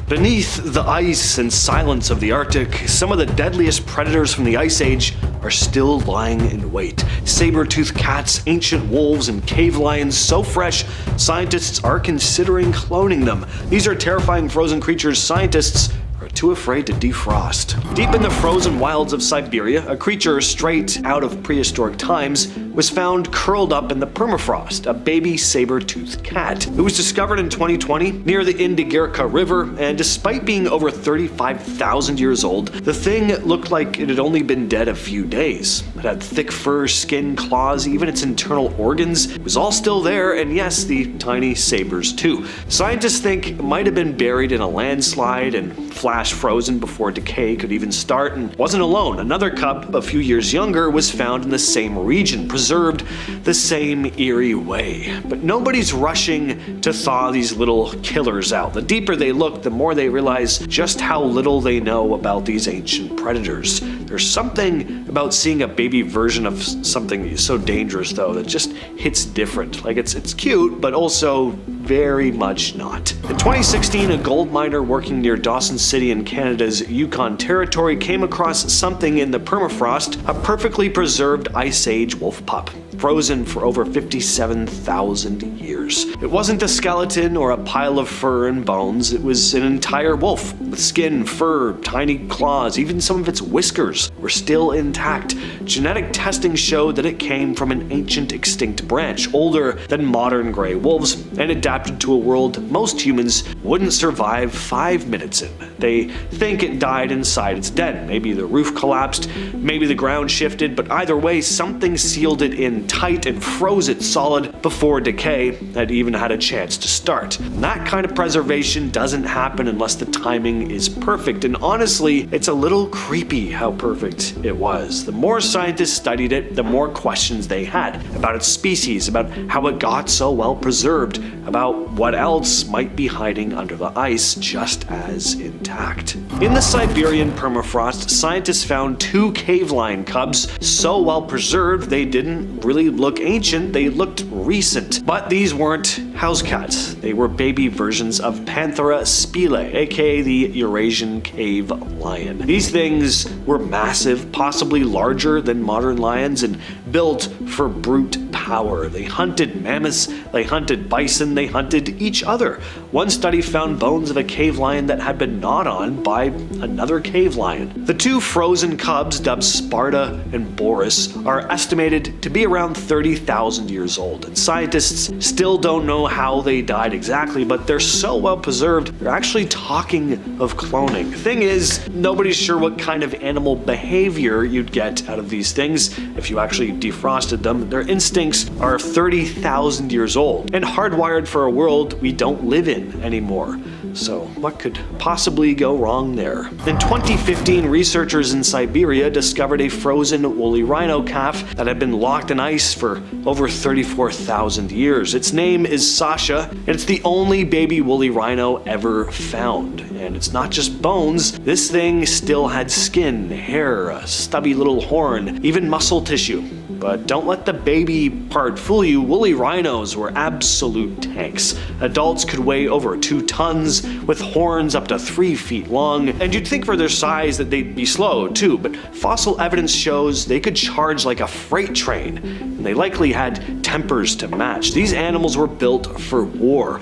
Beneath the ice and silence of the Arctic, some of the deadliest predators from the Ice Age are still lying in wait. Saber-toothed cats, ancient wolves, and cave lions so fresh, scientists are considering cloning them. These are terrifying frozen creatures scientists are too afraid to defrost. Deep in the frozen wilds of Siberia, a creature straight out of prehistoric times was found curled up in the permafrost, a baby saber-toothed cat. It was discovered in 2020 near the Indigirka River, and despite being over 35,000 years old, the thing looked like it had only been dead a few days. It had thick fur, skin, claws, even its internal organs. It was all still there, and yes, the tiny sabers too. Scientists think it might have been buried in a landslide and flash frozen before decay could even start, and wasn't alone. Another cub, a few years younger, was found in the same region, preserved the same eerie way. But nobody's rushing to thaw these little killers out. The deeper they look, the more they realize just how little they know about these ancient predators. There's something about seeing a baby version of something so dangerous, though, that just hits different. Like, it's cute, but also very much not. In 2016, a gold miner working near Dawson City in Canada's Yukon Territory came across something in the permafrost, a perfectly preserved Ice Age wolf pup, frozen for over 57,000 years. It wasn't a skeleton or a pile of fur and bones, it was an entire wolf, with skin, fur, tiny claws, even some of its whiskers were still intact. Genetic testing showed that it came from an ancient extinct branch, older than modern gray wolves, and adapted to a world most humans wouldn't survive 5 minutes in. They think it died inside its den. Maybe the roof collapsed, maybe the ground shifted, but either way, something sealed it in tight and froze it solid before decay had even had a chance to start. And that kind of preservation doesn't happen unless the timing is perfect, and honestly, it's a little creepy how perfect it was. The more scientists studied it, the more questions they had about its species, about how it got so well preserved, about what else might be hiding under the ice just as intact. In the Siberian permafrost, scientists found 2 cave lion cubs so well preserved they didn't really look ancient, they looked recent. But these weren't house cats. They were baby versions of Panthera spile, aka the Eurasian cave lion. These things were massive, possibly larger than modern lions, and built for brute power. They hunted mammoths, they hunted bison, they hunted each other. One study found bones of a cave lion that had been gnawed on by another cave lion. The 2 frozen cubs, dubbed Sparta and Boris, are estimated to be around 30,000 years old, and scientists still don't know how they died exactly, but they're so well preserved, they're actually talking of cloning. The thing is, nobody's sure what kind of animal behavior you'd get out of these things if you actually defrosted them. Their instincts are 30,000 years old and hardwired for a world we don't live in anymore. So what could possibly go wrong there? In 2015, researchers in Siberia discovered a frozen woolly rhino calf that had been locked in ice for over 34,000 years. Its name is Sasha, and it's the only baby woolly rhino ever found. And it's not just bones, this thing still had skin, hair, a stubby little horn, even muscle tissue. But don't let the baby part fool you, woolly rhinos were absolute tanks. Adults could weigh over 2 tons, with horns up to 3 feet long, and you'd think for their size that they'd be slow too, but fossil evidence shows they could charge like a freight train, and they likely had tempers to match. These animals were built for war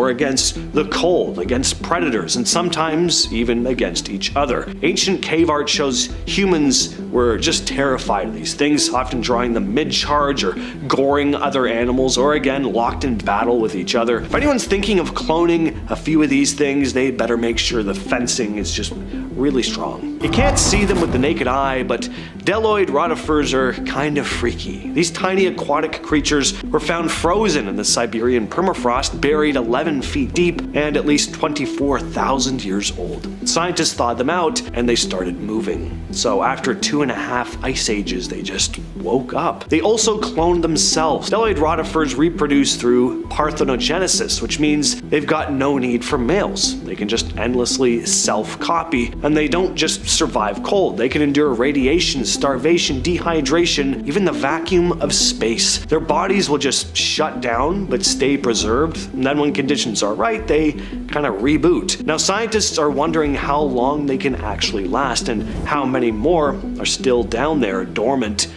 against the cold, against predators, and sometimes even against each other. Ancient cave art shows humans were just terrified of these things, often drawing them mid-charge or goring other animals, or again locked in battle with each other. If anyone's thinking of cloning a few of these things, they better make sure the fencing is just really strong. You can't see them with the naked eye, but Deloid rotifers are kind of freaky. These tiny aquatic creatures were found frozen in the Siberian permafrost, buried 11 feet deep and at least 24,000 years old. Scientists thawed them out and they started moving. So after 2.5 ice ages, they just woke up. They also cloned themselves. Deloid rotifers reproduce through parthenogenesis, which means they've got no no need for males. They can just endlessly self-copy, and they don't just survive cold. They can endure radiation, starvation, dehydration, even the vacuum of space. Their bodies will just shut down but stay preserved, and then when conditions are right, they kind of reboot. Now, scientists are wondering how long they can actually last and how many more are still down there dormant,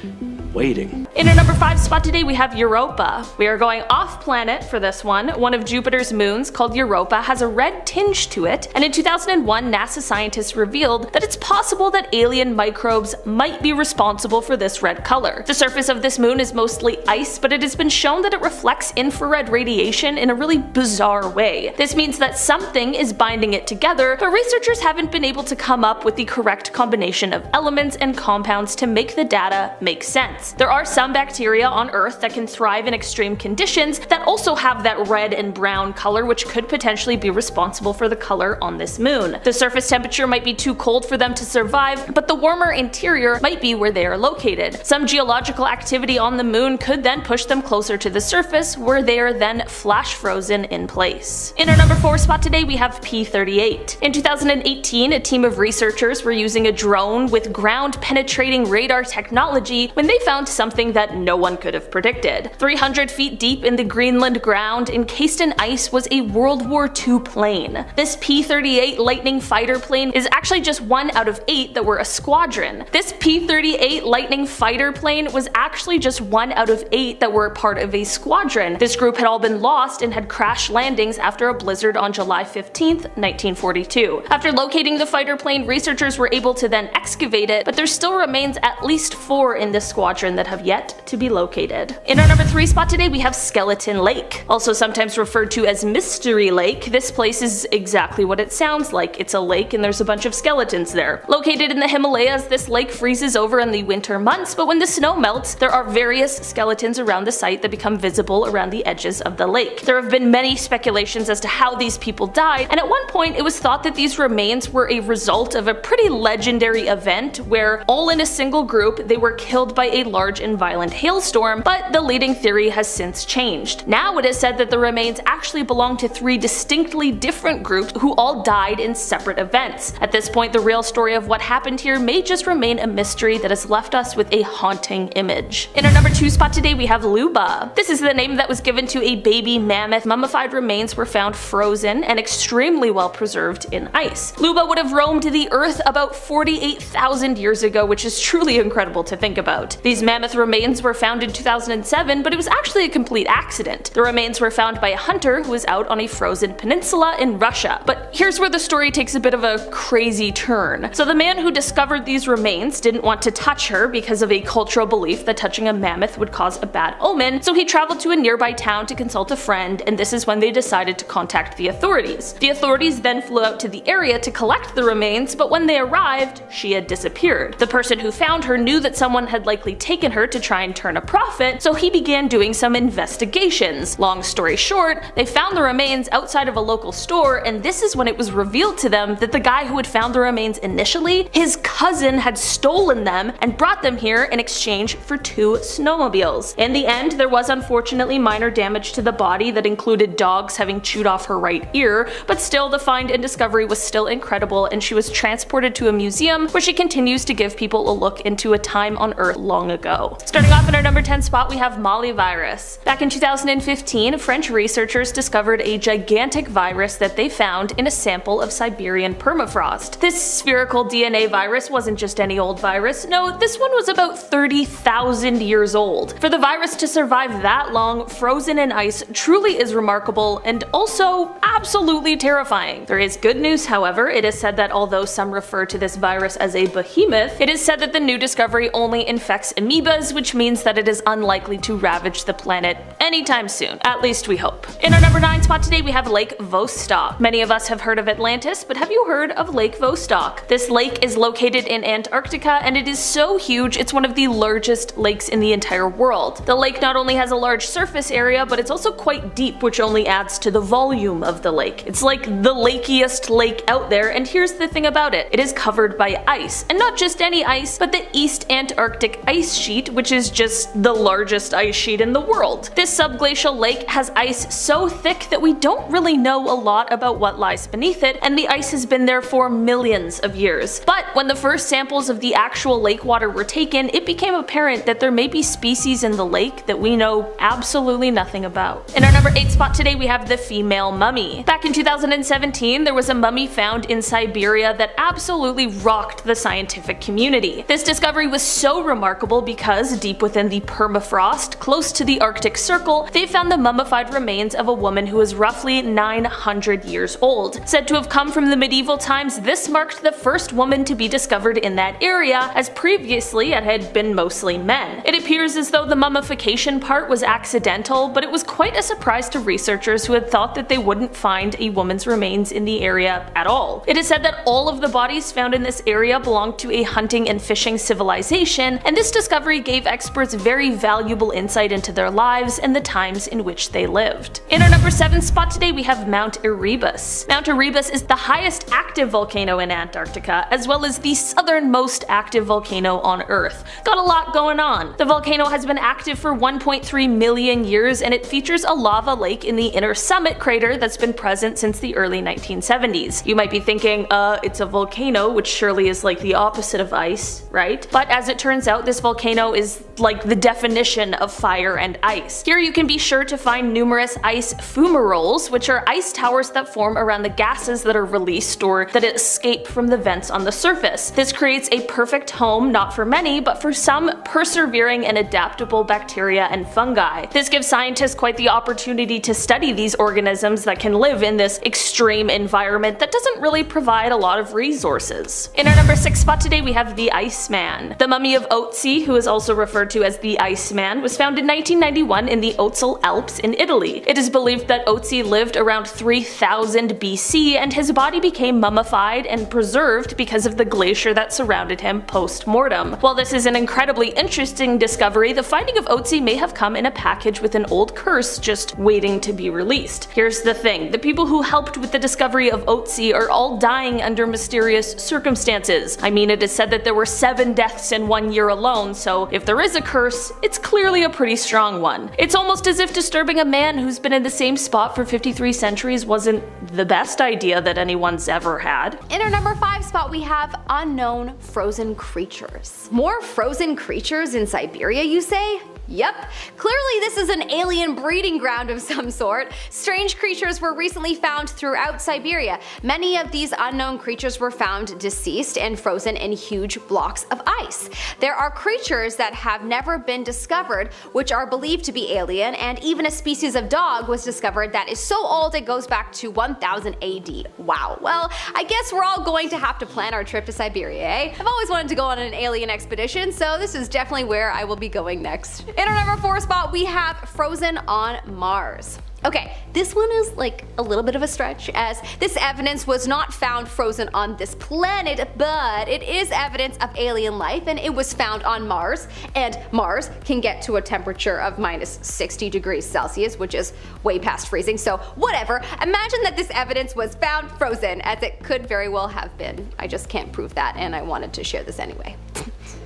waiting. In our number 5 spot today, we have Europa. We are going off planet for this one. One of Jupiter's moons, called Europa, has a red tinge to it, and in 2001, NASA scientists revealed that it's possible that alien microbes might be responsible for this red color. The surface of this moon is mostly ice, but it has been shown that it reflects infrared radiation in a really bizarre way. This means that something is binding it together, but researchers haven't been able to come up with the correct combination of elements and compounds to make the data make sense. There are some bacteria on Earth that can thrive in extreme conditions that also have that red and brown color, which could potentially be responsible for the color on this moon. The surface temperature might be too cold for them to survive, but the warmer interior might be where they are located. Some geological activity on the moon could then push them closer to the surface, where they are then flash frozen in place. In our number 4 spot today, we have P38. In 2018, a team of researchers were using a drone with ground-penetrating radar technology when they found something that no one could have predicted. 300 feet deep in the Greenland ground, encased in ice, was a World War II plane. This P-38 Lightning fighter plane is actually just one out of 8 that were a squadron. This P-38 Lightning fighter plane was actually just one out of 8 that were part of a squadron. This group had all been lost and had crash landings after a blizzard on July 15th, 1942. After locating the fighter plane, researchers were able to then excavate it, but there still remains at least 4 in this squadron that have yet to be located. In our number 3 spot today, we have Skeleton Lake. Also sometimes referred to as Mystery Lake, this place is exactly what it sounds like. It's a lake and there's a bunch of skeletons there. Located in the Himalayas, this lake freezes over in the winter months, but when the snow melts, there are various skeletons around the site that become visible around the edges of the lake. There have been many speculations as to how these people died, and at one point it was thought that these remains were a result of a pretty legendary event where, all in a single group, they were killed by a large and violent hailstorm, but the leading theory has since changed. Now it is said that the remains actually belong to 3 distinctly different groups who all died in separate events. At this point, the real story of what happened here may just remain a mystery that has left us with a haunting image. In our number 2 spot today, we have Luba. This is the name that was given to a baby mammoth. Mummified remains were found frozen and extremely well preserved in ice. Luba would have roamed the earth about 48,000 years ago, which is truly incredible to think about. These mammoth remains were found in 2007, but it was actually a complete accident. The remains were found by a hunter who was out on a frozen peninsula in Russia. But here's where the story takes a bit of a crazy turn. So the man who discovered these remains didn't want to touch her because of a cultural belief that touching a mammoth would cause a bad omen, so he traveled to a nearby town to consult a friend, and this is when they decided to contact the authorities. The authorities then flew out to the area to collect the remains, but when they arrived, she had disappeared. The person who found her knew that someone had likely taken her to try and turn a profit, so he began doing some investigations. Long story short, they found the remains outside of a local store, and this is when it was revealed to them that the guy who had found the remains initially, his cousin had stolen them and brought them here in exchange for 2 snowmobiles. In the end, there was unfortunately minor damage to the body that included dogs having chewed off her right ear, but still the find and discovery was still incredible, and she was transported to a museum where she continues to give people a look into a time on Earth long ago. Starting off in our number 10 spot, we have Mali virus. Back in 2015, French researchers discovered a gigantic virus that they found in a sample of Siberian permafrost. This spherical DNA virus wasn't just any old virus, no, this one was about 30,000 years old. For the virus to survive that long, frozen in ice, truly is remarkable and also absolutely terrifying. There is good news, however. It is said that although some refer to this virus as a behemoth, it is said that the new discovery only infects amoebas, which means that it is unlikely to ravage the planet anytime soon. At least we hope. In our number 9 spot today, we have Lake Vostok. Many of us have heard of Atlantis, but have you heard of Lake Vostok? This lake is located in Antarctica, and it is so huge it's one of the largest lakes in the entire world. The lake not only has a large surface area, but it's also quite deep, which only adds to the volume of the lake. It's like the lakiest lake out there, and here's the thing about it. It is covered by ice, and not just any ice, but the East Antarctic ice sheet, which is just the largest ice sheet in the world. This This subglacial lake has ice so thick that we don't really know a lot about what lies beneath it, and the ice has been there for millions of years. But when the first samples of the actual lake water were taken, it became apparent that there may be species in the lake that we know absolutely nothing about. In our number 8 spot today, we have the female mummy. Back in 2017, there was a mummy found in Siberia that absolutely rocked the scientific community. This discovery was so remarkable because deep within the permafrost, close to the Arctic Circle, they found the mummified remains of a woman who was roughly 900 years old. Said to have come from the medieval times, this marked the first woman to be discovered in that area, as previously it had been mostly men. It appears as though the mummification part was accidental, but it was quite a surprise to researchers who had thought that they wouldn't find a woman's remains in the area at all. It is said that all of the bodies found in this area belonged to a hunting and fishing civilization, and this discovery gave experts very valuable insight into their lives and the times in which they lived. In our number 7 spot today, we have Mount Erebus. Mount Erebus is the highest active volcano in Antarctica, as well as the southernmost active volcano on Earth. Got a lot going on. The volcano has been active for 1.3 million years, and it features a lava lake in the inner summit crater that's been present since the early 1970s. You might be thinking, it's a volcano, which surely is like the opposite of ice, right? But as it turns out, this volcano is like the definition of fire and ice. Here you can be sure to find numerous ice fumaroles, which are ice towers that form around the gases that are released or that escape from the vents on the surface. This creates a perfect home not for many, but for some persevering and adaptable bacteria and fungi. This gives scientists quite the opportunity to study these organisms that can live in this extreme environment that doesn't really provide a lot of resources. In our number 6 spot today, we have the Iceman. The mummy of Otzi, who is also referred to as the Iceman, was found in 1991 in the Otzal Alps in Italy. It is believed that Otzi lived around 3000 BC, and his body became mummified and preserved because of the glacier that surrounded him post-mortem. While this is an incredibly interesting discovery, the finding of Otzi may have come in a package with an old curse just waiting to be released. Here's the thing, the people who helped with the discovery of Otzi are all dying under mysterious circumstances. I mean, it is said that there were 7 deaths in 1 year alone, so if there is a curse, it's clearly a pretty strong one. It's almost as if disturbing a man who's been in the same spot for 53 centuries wasn't the best idea that anyone's ever had. In our number 5 spot, we have unknown frozen creatures. More frozen creatures in Siberia, you say? Yep. Clearly this is an alien breeding ground of some sort. Strange creatures were recently found throughout Siberia. Many of these unknown creatures were found deceased and frozen in huge blocks of ice. There are creatures that have never been discovered which are believed to be alien, and even a species of dog was discovered that is so old it goes back to 1000 AD. Wow. Well, I guess we're all going to have to plan our trip to Siberia, eh? I've always wanted to go on an alien expedition, so this is definitely where I will be going next. In our number 4 spot, we have Frozen on Mars. Okay, this one is like a little bit of a stretch, as this evidence was not found frozen on this planet, but it is evidence of alien life, and it was found on Mars, and Mars can get to a temperature of minus 60 degrees Celsius, which is way past freezing, so whatever. Imagine that this evidence was found frozen, as it could very well have been. I just can't prove that, and I wanted to share this anyway.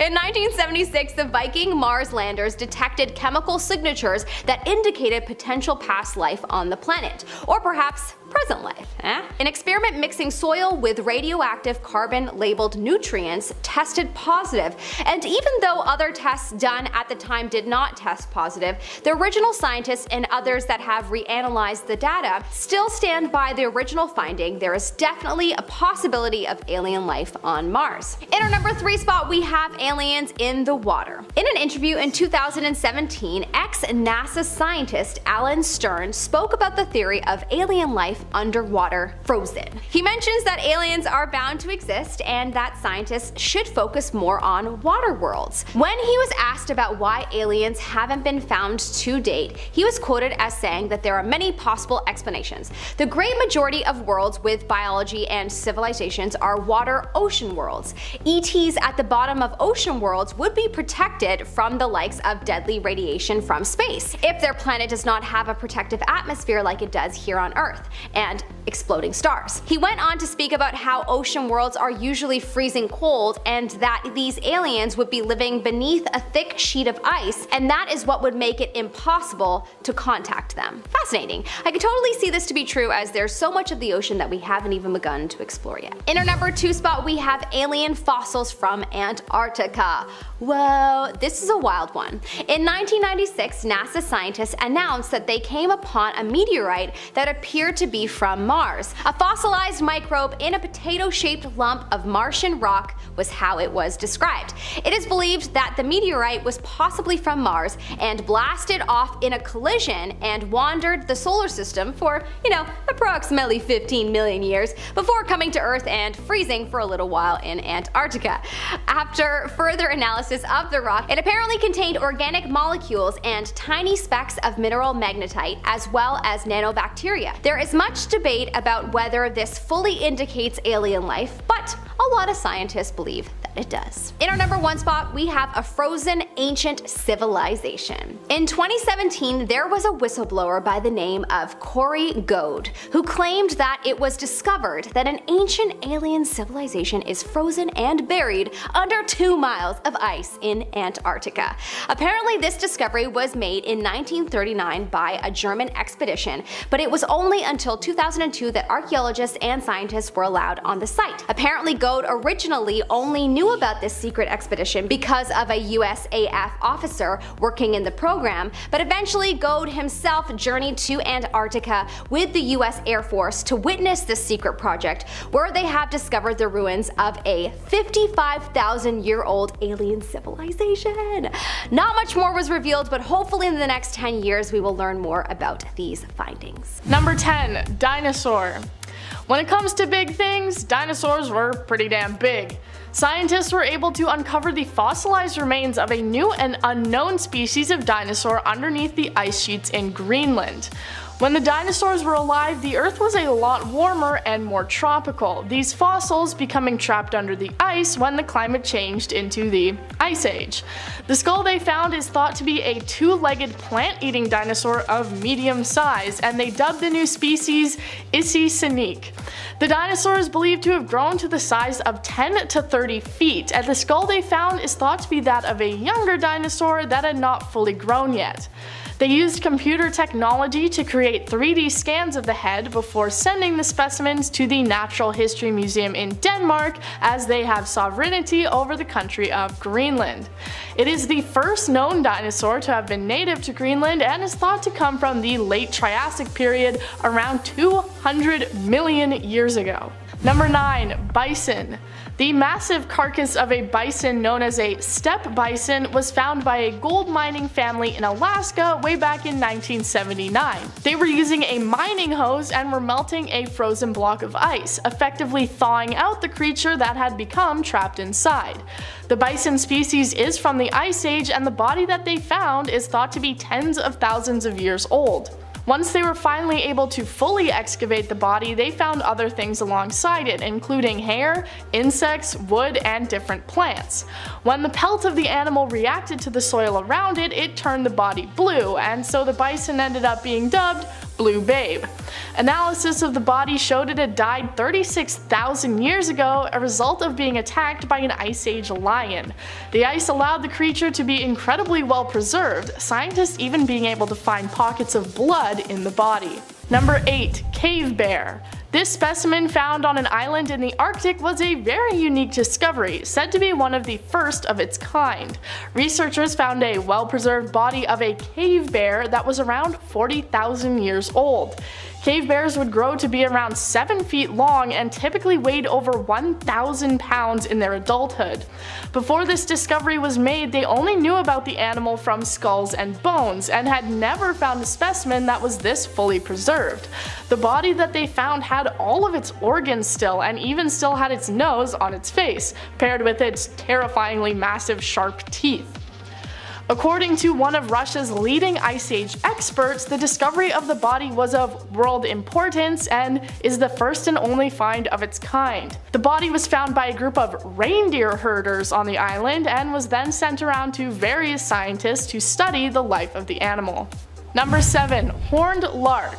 In 1976, the Viking Mars landers detected chemical signatures that indicated potential past life on the planet, or perhaps present life. An experiment mixing soil with radioactive carbon-labeled nutrients tested positive, and even though other tests done at the time did not test positive, the original scientists and others that have reanalyzed the data still stand by the original finding. There is definitely a possibility of alien life on Mars. In our number 3 spot, we have aliens in the water. In an interview in 2017, ex-NASA scientist Alan Stern spoke about the theory of alien life underwater frozen. He mentions that aliens are bound to exist and that scientists should focus more on water worlds. When he was asked about why aliens haven't been found to date, he was quoted as saying that there are many possible explanations. The great majority of worlds with biology and civilizations are water-ocean worlds. ETs at the bottom of ocean worlds would be protected from the likes of deadly radiation from space if their planet does not have a protective atmosphere like it does here on Earth. And exploding stars. He went on to speak about how ocean worlds are usually freezing cold and that these aliens would be living beneath a thick sheet of ice, and that is what would make it impossible to contact them. Fascinating. I could totally see this to be true, as there's so much of the ocean that we haven't even begun to explore yet. In our number 2 spot, we have alien fossils from Antarctica. Whoa, this is a wild one. In 1996, NASA scientists announced that they came upon a meteorite that appeared to be from Mars. A fossilized microbe in a potato-shaped lump of Martian rock was how it was described. It is believed that the meteorite was possibly from Mars and blasted off in a collision and wandered the solar system for, approximately 15 million years before coming to Earth and freezing for a little while in Antarctica. After further analysis of the rock, it apparently contained organic molecules and tiny specks of mineral magnetite, as well as nanobacteria. There is much debate about whether this fully indicates alien life, but a lot of scientists believe that it does. In our number 1 spot, we have a frozen ancient civilization. In 2017, there was a whistleblower by the name of Corey Goad, who claimed that it was discovered that an ancient alien civilization is frozen and buried under 2 miles of ice in Antarctica. Apparently, this discovery was made in 1939 by a German expedition, but it was only until 2002 that archaeologists and scientists were allowed on the site. Apparently, Goad originally only knew about this secret expedition because of a USAF officer working in the program, but eventually Goad himself journeyed to Antarctica with the US Air Force to witness this secret project, where they have discovered the ruins of a 55,000-year-old alien civilization. Not much more was revealed, but hopefully in the next 10 years we will learn more about these findings. Number 10. Dinosaur. When it comes to big things, dinosaurs were pretty damn big. Scientists were able to uncover the fossilized remains of a new and unknown species of dinosaur underneath the ice sheets in Greenland. When the dinosaurs were alive, the Earth was a lot warmer and more tropical, these fossils becoming trapped under the ice when the climate changed into the Ice Age. The skull they found is thought to be a 2-legged plant-eating dinosaur of medium size, and they dubbed the new species Issy-Sinik. The dinosaur is believed to have grown to the size of 10 to 30 feet, and the skull they found is thought to be that of a younger dinosaur that had not fully grown yet. They used computer technology to create 3D scans of the head before sending the specimens to the Natural History Museum in Denmark, as they have sovereignty over the country of Greenland. It is the first known dinosaur to have been native to Greenland and is thought to come from the late Triassic period around 200 million years ago. Number 9. Bison. The massive carcass of a bison known as a steppe bison was found by a gold mining family in Alaska way back in 1979. They were using a mining hose and were melting a frozen block of ice, effectively thawing out the creature that had become trapped inside. The bison species is from the Ice Age, and the body that they found is thought to be tens of thousands of years old. Once they were finally able to fully excavate the body, they found other things alongside it, including hair, insects, wood, and different plants. When the pelt of the animal reacted to the soil around it, it turned the body blue, and so the bison ended up being dubbed Blue Babe. Analysis of the body showed it had died 36,000 years ago, a result of being attacked by an Ice Age lion. The ice allowed the creature to be incredibly well preserved, scientists even being able to find pockets of blood in the body. Number 8. Cave bear. This specimen found on an island in the Arctic was a very unique discovery, said to be one of the first of its kind. Researchers found a well-preserved body of a cave bear that was around 40,000 years old. Cave bears would grow to be around 7 feet long and typically weighed over 1,000 pounds in their adulthood. Before this discovery was made, they only knew about the animal from skulls and bones, and had never found a specimen that was this fully preserved. The body that they found had all of its organs still, and even still had its nose on its face, paired with its terrifyingly massive sharp teeth. According to one of Russia's leading Ice Age experts, the discovery of the body was of world importance and is the first and only find of its kind. The body was found by a group of reindeer herders on the island and was then sent around to various scientists to study the life of the animal. Number 7. Horned lark.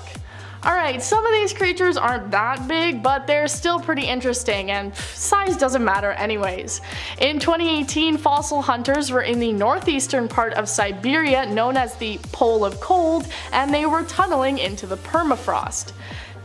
Alright, some of these creatures aren't that big, but they're still pretty interesting, and size doesn't matter anyways. In 2018, fossil hunters were in the northeastern part of Siberia known as the Pole of Cold, and they were tunneling into the permafrost.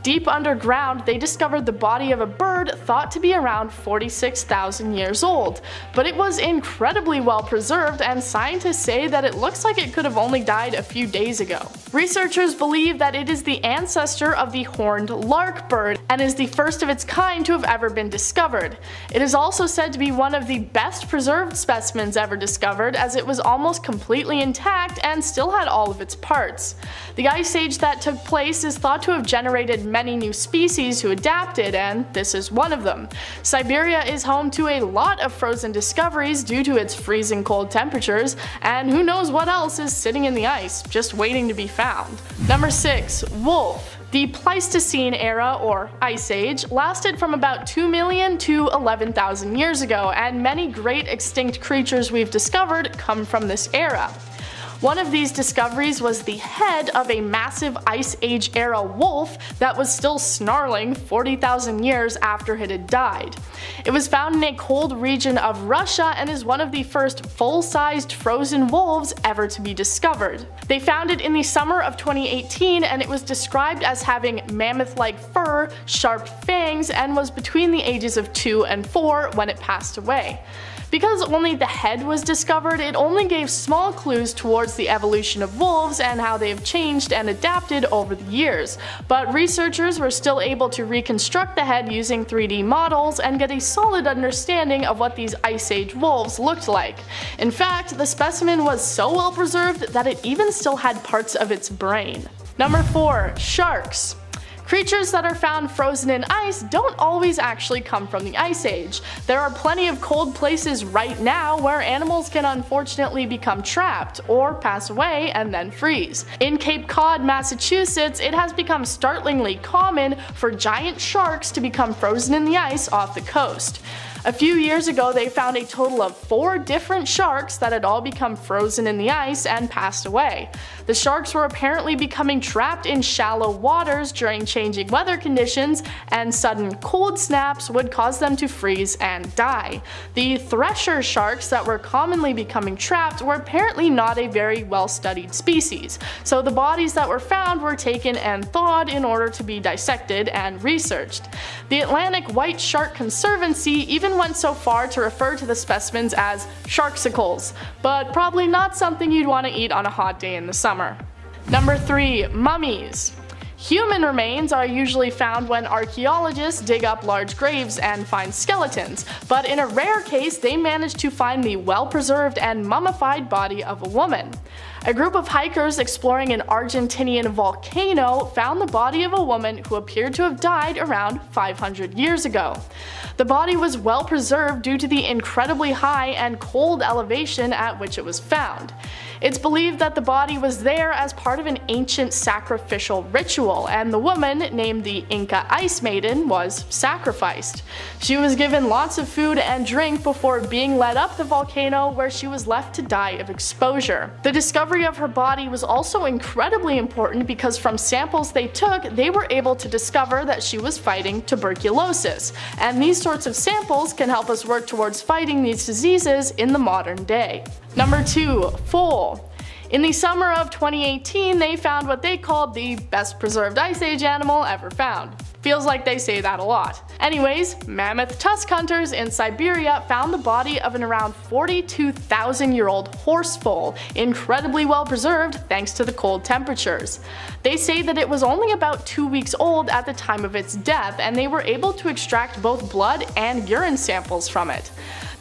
Deep underground, they discovered the body of a bird thought to be around 46,000 years old, but it was incredibly well preserved, and scientists say that it looks like it could have only died a few days ago. Researchers believe that it is the ancestor of the horned lark bird and is the first of its kind to have ever been discovered. It is also said to be one of the best preserved specimens ever discovered, as it was almost completely intact and still had all of its parts. The ice age that took place is thought to have generated many new species who adapted, and this is one of them. Siberia is home to a lot of frozen discoveries due to its freezing cold temperatures, and who knows what else is sitting in the ice, just waiting to be found. Number 6. Wolf. The Pleistocene era, or Ice Age, lasted from about 2 million to 11,000 years ago, and many great extinct creatures we've discovered come from this era. One of these discoveries was the head of a massive Ice Age era wolf that was still snarling 40,000 years after it had died. It was found in a cold region of Russia and is one of the first full-sized frozen wolves ever to be discovered. They found it in the summer of 2018, and it was described as having mammoth-like fur, sharp fangs, and was between the ages of 2 and 4 when it passed away. Because only the head was discovered, it only gave small clues towards the evolution of wolves and how they have changed and adapted over the years, but researchers were still able to reconstruct the head using 3D models and get a solid understanding of what these Ice Age wolves looked like. In fact, the specimen was so well preserved that it even still had parts of its brain. Number 4. Sharks. Creatures that are found frozen in ice don't always actually come from the Ice Age. There are plenty of cold places right now where animals can unfortunately become trapped, or pass away and then freeze. In Cape Cod, Massachusetts, it has become startlingly common for giant sharks to become frozen in the ice off the coast. A few years ago, they found a total of 4 different sharks that had all become frozen in the ice and passed away. The sharks were apparently becoming trapped in shallow waters during changing weather conditions, and sudden cold snaps would cause them to freeze and die. The thresher sharks that were commonly becoming trapped were apparently not a very well-studied species, so the bodies that were found were taken and thawed in order to be dissected and researched. The Atlantic White Shark Conservancy even went so far to refer to the specimens as sharksicles, but probably not something you'd want to eat on a hot day in the summer. Number 3. Mummies. Human remains are usually found when archaeologists dig up large graves and find skeletons, but in a rare case they managed to find the well-preserved and mummified body of a woman. A group of hikers exploring an Argentinian volcano found the body of a woman who appeared to have died around 500 years ago. The body was well preserved due to the incredibly high and cold elevation at which it was found. It's believed that the body was there as part of an ancient sacrificial ritual, and the woman, named the Inca Ice Maiden, was sacrificed. She was given lots of food and drink before being led up the volcano, where she was left to die of exposure. The discovery of her body was also incredibly important because from samples they took, they were able to discover that she was fighting tuberculosis, and these sorts of samples can help us work towards fighting these diseases in the modern day. Number 2. Foal. In the summer of 2018, they found what they called the best preserved Ice Age animal ever found. Feels like they say that a lot. Anyways, mammoth tusk hunters in Siberia found the body of an around 42,000-year-old horse foal, incredibly well preserved thanks to the cold temperatures. They say that it was only about 2 weeks old at the time of its death, and they were able to extract both blood and urine samples from it.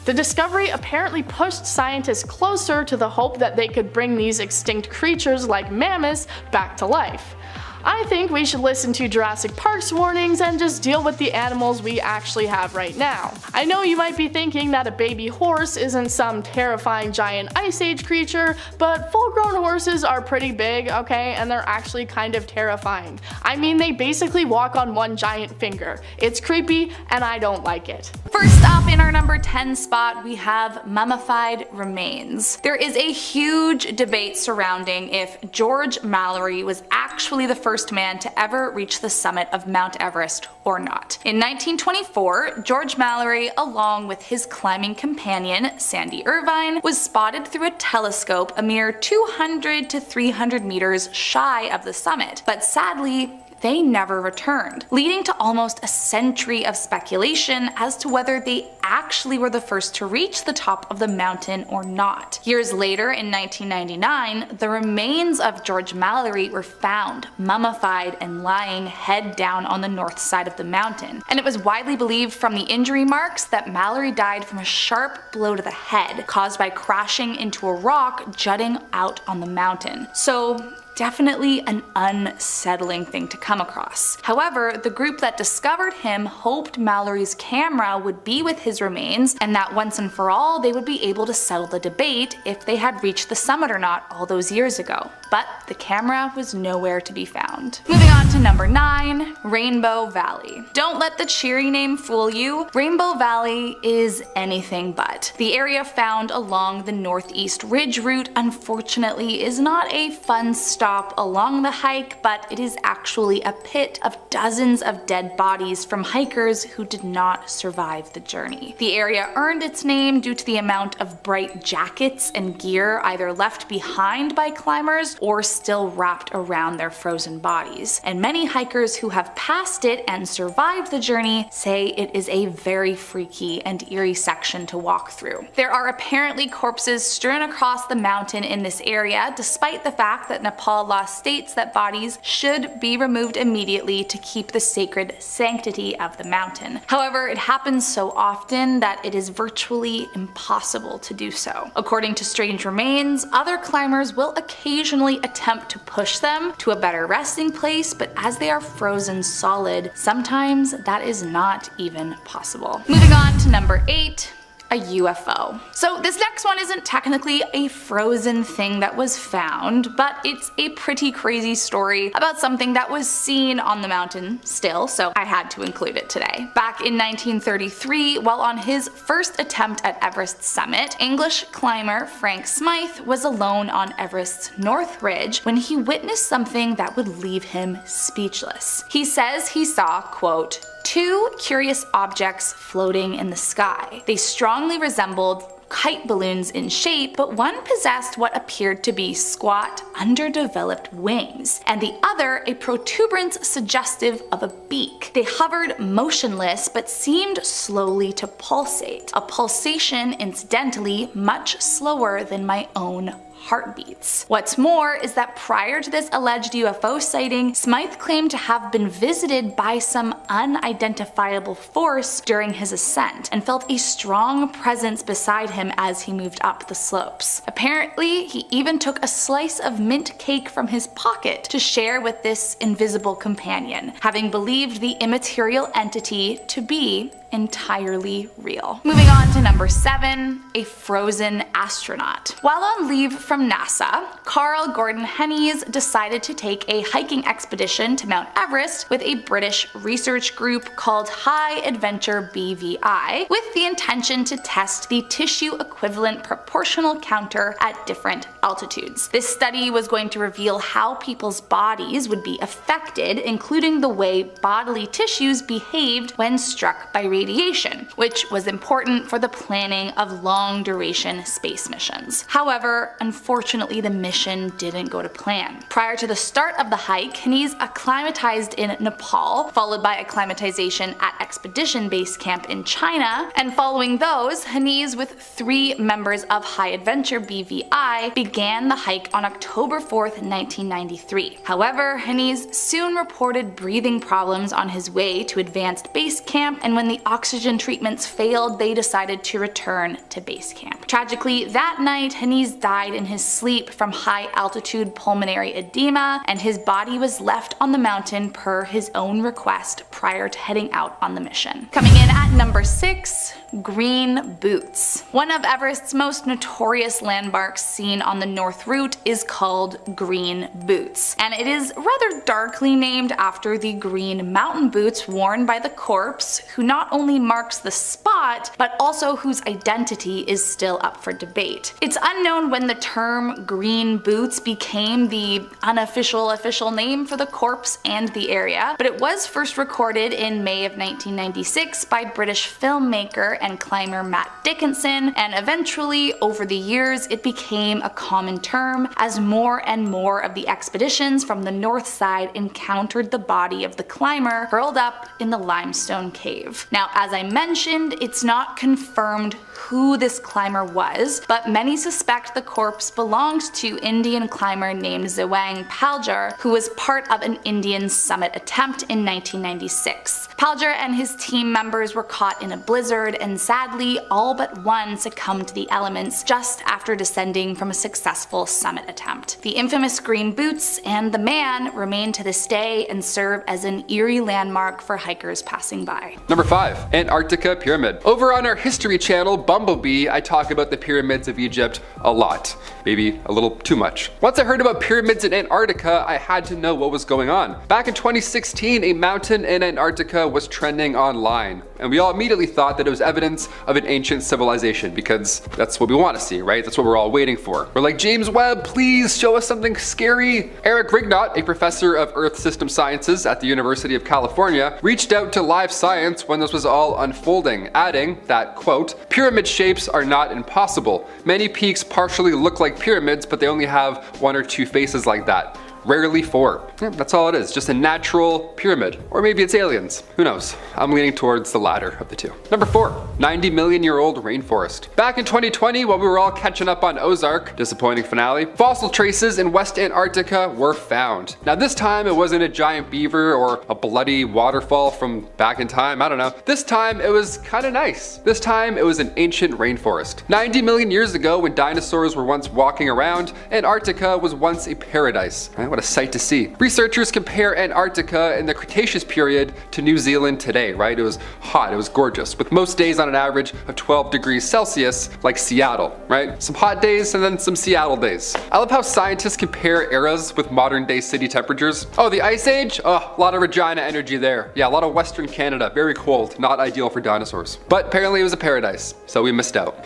The discovery apparently pushed scientists closer to the hope that they could bring these extinct creatures like mammoths back to life. I think we should listen to Jurassic Park's warnings and just deal with the animals we actually have right now. I know you might be thinking that a baby horse isn't some terrifying giant Ice Age creature, but full-grown horses are pretty big, okay, and they're actually kind of terrifying. I mean, they basically walk on one giant finger. It's creepy, and I don't like it. First up in our number 10 spot, we have mummified remains. There is a huge debate surrounding if George Mallory was actually the first first man to ever reach the summit of Mount Everest or not. In 1924, George Mallory, along with his climbing companion Sandy Irvine, was spotted through a telescope a mere 200 to 300 meters shy of the summit, but sadly, they never returned, leading to almost a century of speculation as to whether they actually were the first to reach the top of the mountain or not. Years later, in 1999, the remains of George Mallory were found, mummified and lying head down on the north side of the mountain, and it was widely believed from the injury marks that Mallory died from a sharp blow to the head, caused by crashing into a rock jutting out on the mountain. So, definitely an unsettling thing to come across. However, the group that discovered him hoped Mallory's camera would be with his remains, and that once and for all they would be able to settle the debate if they had reached the summit or not all those years ago. But the camera was nowhere to be found. Moving on to number 9, Rainbow Valley. Don't let the cheery name fool you. Rainbow Valley is anything but. The area found along the Northeast Ridge route, unfortunately, is not a fun stop along the hike, but it is actually a pit of dozens of dead bodies from hikers who did not survive the journey. The area earned its name due to the amount of bright jackets and gear either left behind by climbers or still wrapped around their frozen bodies. And many hikers who have passed it and survived the journey say it is a very freaky and eerie section to walk through. There are apparently corpses strewn across the mountain in this area, despite the fact that Nepal law states that bodies should be removed immediately to keep the sacred sanctity of the mountain. However, it happens so often that it is virtually impossible to do so. According to Strange Remains, other climbers will occasionally attempt to push them to a better resting place, but as they are frozen solid, sometimes that is not even possible. Moving on to number 8, a UFO. So this next one isn't technically a frozen thing that was found, but it's a pretty crazy story about something that was seen on the mountain still, so I had to include it today. Back in 1933, while on his first attempt at Everest's summit, English climber Frank Smythe was alone on Everest's North Ridge when he witnessed something that would leave him speechless. He says he saw, quote, 2 curious objects floating in the sky. They strongly resembled kite balloons in shape, but one possessed what appeared to be squat, underdeveloped wings, and the other a protuberance suggestive of a beak. They hovered motionless but seemed slowly to pulsate, a pulsation incidentally much slower than my own heartbeats. What's more is that prior to this alleged UFO sighting, Smythe claimed to have been visited by some unidentifiable force during his ascent and felt a strong presence beside him as he moved up the slopes. Apparently, he even took a slice of mint cake from his pocket to share with this invisible companion, having believed the immaterial entity to be entirely real. Moving on to number 7, a frozen astronaut. While on leave from NASA, Carl Gordon Hennies decided to take a hiking expedition to Mount Everest with a British research group called High Adventure BVI, with the intention to test the tissue equivalent proportional counter at different altitudes. This study was going to reveal how people's bodies would be affected, including the way bodily tissues behaved when struck by radiation, which was important for the planning of long-duration space missions. However, unfortunately, the mission didn't go to plan. Prior to the start of the hike, Hennies acclimatized in Nepal, followed by acclimatization at Expedition Base Camp in China, and following those, Hennies with 3 members of High Adventure BVI began the hike on October 4th, 1993. However, Hennies soon reported breathing problems on his way to Advanced Base Camp, and when the oxygen treatments failed, they decided to return to base camp. Tragically, that night, Hennies died in his sleep from high-altitude pulmonary edema, and his body was left on the mountain per his own request prior to heading out on the mission. Coming in at number 6, green boots. One of Everest's most notorious landmarks seen on the north route is called Green Boots, and it is rather darkly named after the green mountain boots worn by the corpse, who not only marks the spot, but also whose identity is still up for debate. It's unknown when the term green boots became the unofficial official name for the corpse and the area, but it was first recorded in May of 1996 by British filmmaker and climber Matt Dickinson, and eventually, over the years, it became a common term as more and more of the expeditions from the north side encountered the body of the climber curled up in the limestone cave. Now, as I mentioned, it's not confirmed who this climber was, but many suspect the corpse belonged to Indian climber named Zewang Paljar, who was part of an Indian summit attempt in 1996. Paljar and his team members were caught in a blizzard, and sadly, all but one succumbed to the elements just after descending from a successful summit attempt. The infamous green boots and the man remain to this day and serve as an eerie landmark for hikers passing by. Number 5. Antarctica Pyramid. Over on our History channel, Bumblebee, I talk about the pyramids of Egypt a lot. Maybe a little too much. Once I heard about pyramids in Antarctica, I had to know what was going on. Back in 2016, a mountain in Antarctica was trending online, and we all immediately thought that it was evidence of an ancient civilization, because that's what we want to see, right? That's what we're all waiting for. We're like, James Webb, please show us something scary. Eric Rignot, a professor of Earth System Sciences at the University of California, reached out to Live Science when this was all unfolding, adding that, quote, pyramid shapes are not impossible. Many peaks partially look like pyramids, but they only have one or two faces like that. Rarely 4. Yeah, that's all it is, just a natural pyramid. Or maybe it's aliens. Who knows? I'm leaning towards the latter of the two. Number 4. 90 million year old rainforest. Back in 2020, while we were all catching up on Ozark, disappointing finale, fossil traces in West Antarctica were found. Now this time it wasn't a giant beaver or a bloody waterfall from back in time, I don't know. This time it was kinda nice. This time it was an ancient rainforest. 90 million years ago, when dinosaurs were once walking around, Antarctica was once a paradise. What a sight to see. Researchers compare Antarctica in the Cretaceous period to New Zealand today, right? It was hot, it was gorgeous, with most days on an average of 12 degrees Celsius, like Seattle, right? Some hot days and then some Seattle days. I love how scientists compare eras with modern day city temperatures. Oh, the Ice Age? Oh, a lot of Regina energy there. Yeah, a lot of Western Canada, very cold, not ideal for dinosaurs. But apparently it was a paradise, so we missed out.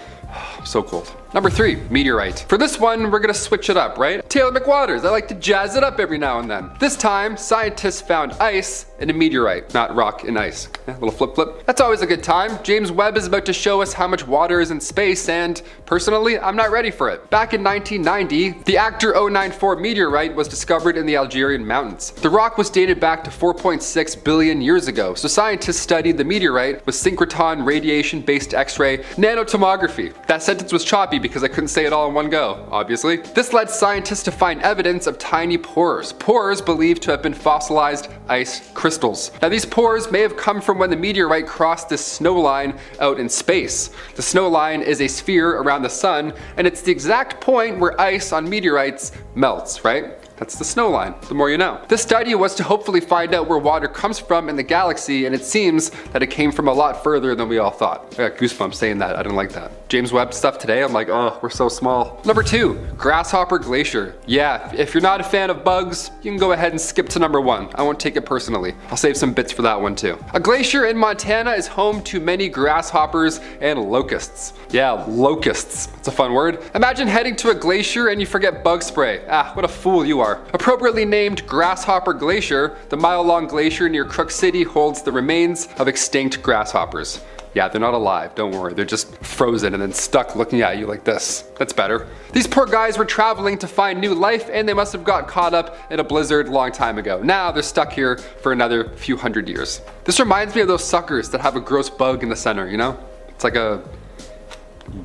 So cold. Number 3, meteorite. For this one, we're gonna switch it up, right? Taylor McWaters, I like to jazz it up every now and then. This time, scientists found ice in a meteorite, not rock and ice. Yeah, a little flip flip. That's always a good time. James Webb is about to show us how much water is in space, and personally, I'm not ready for it. Back in 1990, the Actor 094 meteorite was discovered in the Algerian mountains. The rock was dated back to 4.6 billion years ago, so scientists studied the meteorite with synchrotron radiation-based X-ray nanotomography. That sentence was choppy because I couldn't say it all in one go, obviously. This led scientists to find evidence of tiny pores. Pores believed to have been fossilized ice crystals. Now these pores may have come from when the meteorite crossed this snow line out in space. The snow line is a sphere around the sun, and it's the exact point where ice on meteorites melts, right? That's the snow line, the more you know. This study was to hopefully find out where water comes from in the galaxy, and it seems that it came from a lot further than we all thought. I got goosebumps saying that, I didn't like that. James Webb stuff today, I'm like, oh, we're so small. Number 2, Grasshopper Glacier. Yeah, if you're not a fan of bugs, you can go ahead and skip to number 1. I won't take it personally. I'll save some bits for that one too. A glacier in Montana is home to many grasshoppers and locusts. Yeah, locusts. It's a fun word. Imagine heading to a glacier and you forget bug spray. Ah, what a fool you are. Appropriately named Grasshopper Glacier, the mile-long glacier near Crook City holds the remains of extinct grasshoppers. Yeah, they're not alive, don't worry, they're just frozen and then stuck looking at you like this. That's better. These poor guys were traveling to find new life, and they must have got caught up in a blizzard a long time ago. Now they're stuck here for another few hundred years. This reminds me of those suckers that have a gross bug in the center, you know? It's like a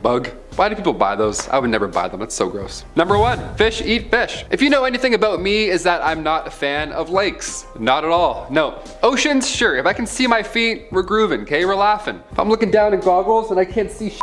bug. Why do people buy those? I would never buy them, that's so gross. Number 1, fish eat fish. If you know anything about me, is that I'm not a fan of lakes. Not at all, no. Oceans, sure, if I can see my feet, we're grooving, okay, we're laughing. If I'm looking down in goggles and I can't see shit,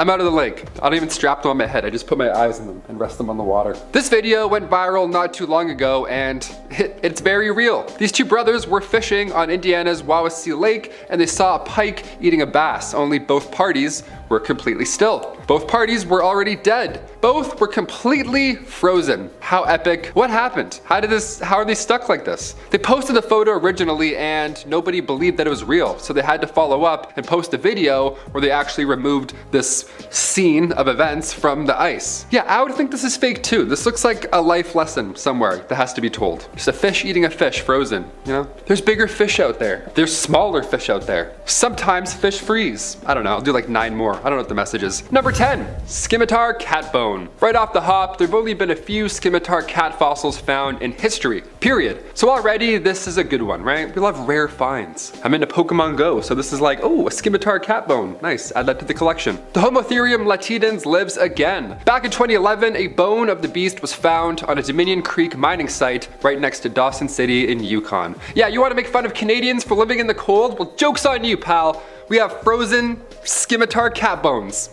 I'm out of the lake. I don't even strap them on my head. I just put my eyes in them and rest them on the water. This video went viral not too long ago, and it's very real. These two brothers were fishing on Indiana's Wawasee Lake, and they saw a pike eating a bass, only both parties were completely still. Both parties were already dead. Both were completely frozen. How epic. What happened? How are they stuck like this? They posted the photo originally and nobody believed that it was real, so they had to follow up and post a video where they actually removed this scene of events from the ice. Yeah, I would think this is fake too. This looks like a life lesson somewhere that has to be told. Just a fish eating a fish frozen, you know? There's bigger fish out there. There's smaller fish out there. Sometimes fish freeze. I don't know, I'll do like 9 more. I don't know what the message is. Number 10, scimitar cat bone. Right off the hop, there've only been a few scimitar cat fossils found in history, period. So already this is a good one, right? We love rare finds. I'm into Pokemon Go, so this is like, oh, a scimitar cat bone. Nice, add that to the collection. The Homotherium latidens lives again. Back in 2011, a bone of the beast was found on a Dominion Creek mining site right next to Dawson City in Yukon. Yeah, you want to make fun of Canadians for living in the cold? Well, joke's on you, pal. We have frozen scimitar cat bones.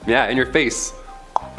Yeah, in your face.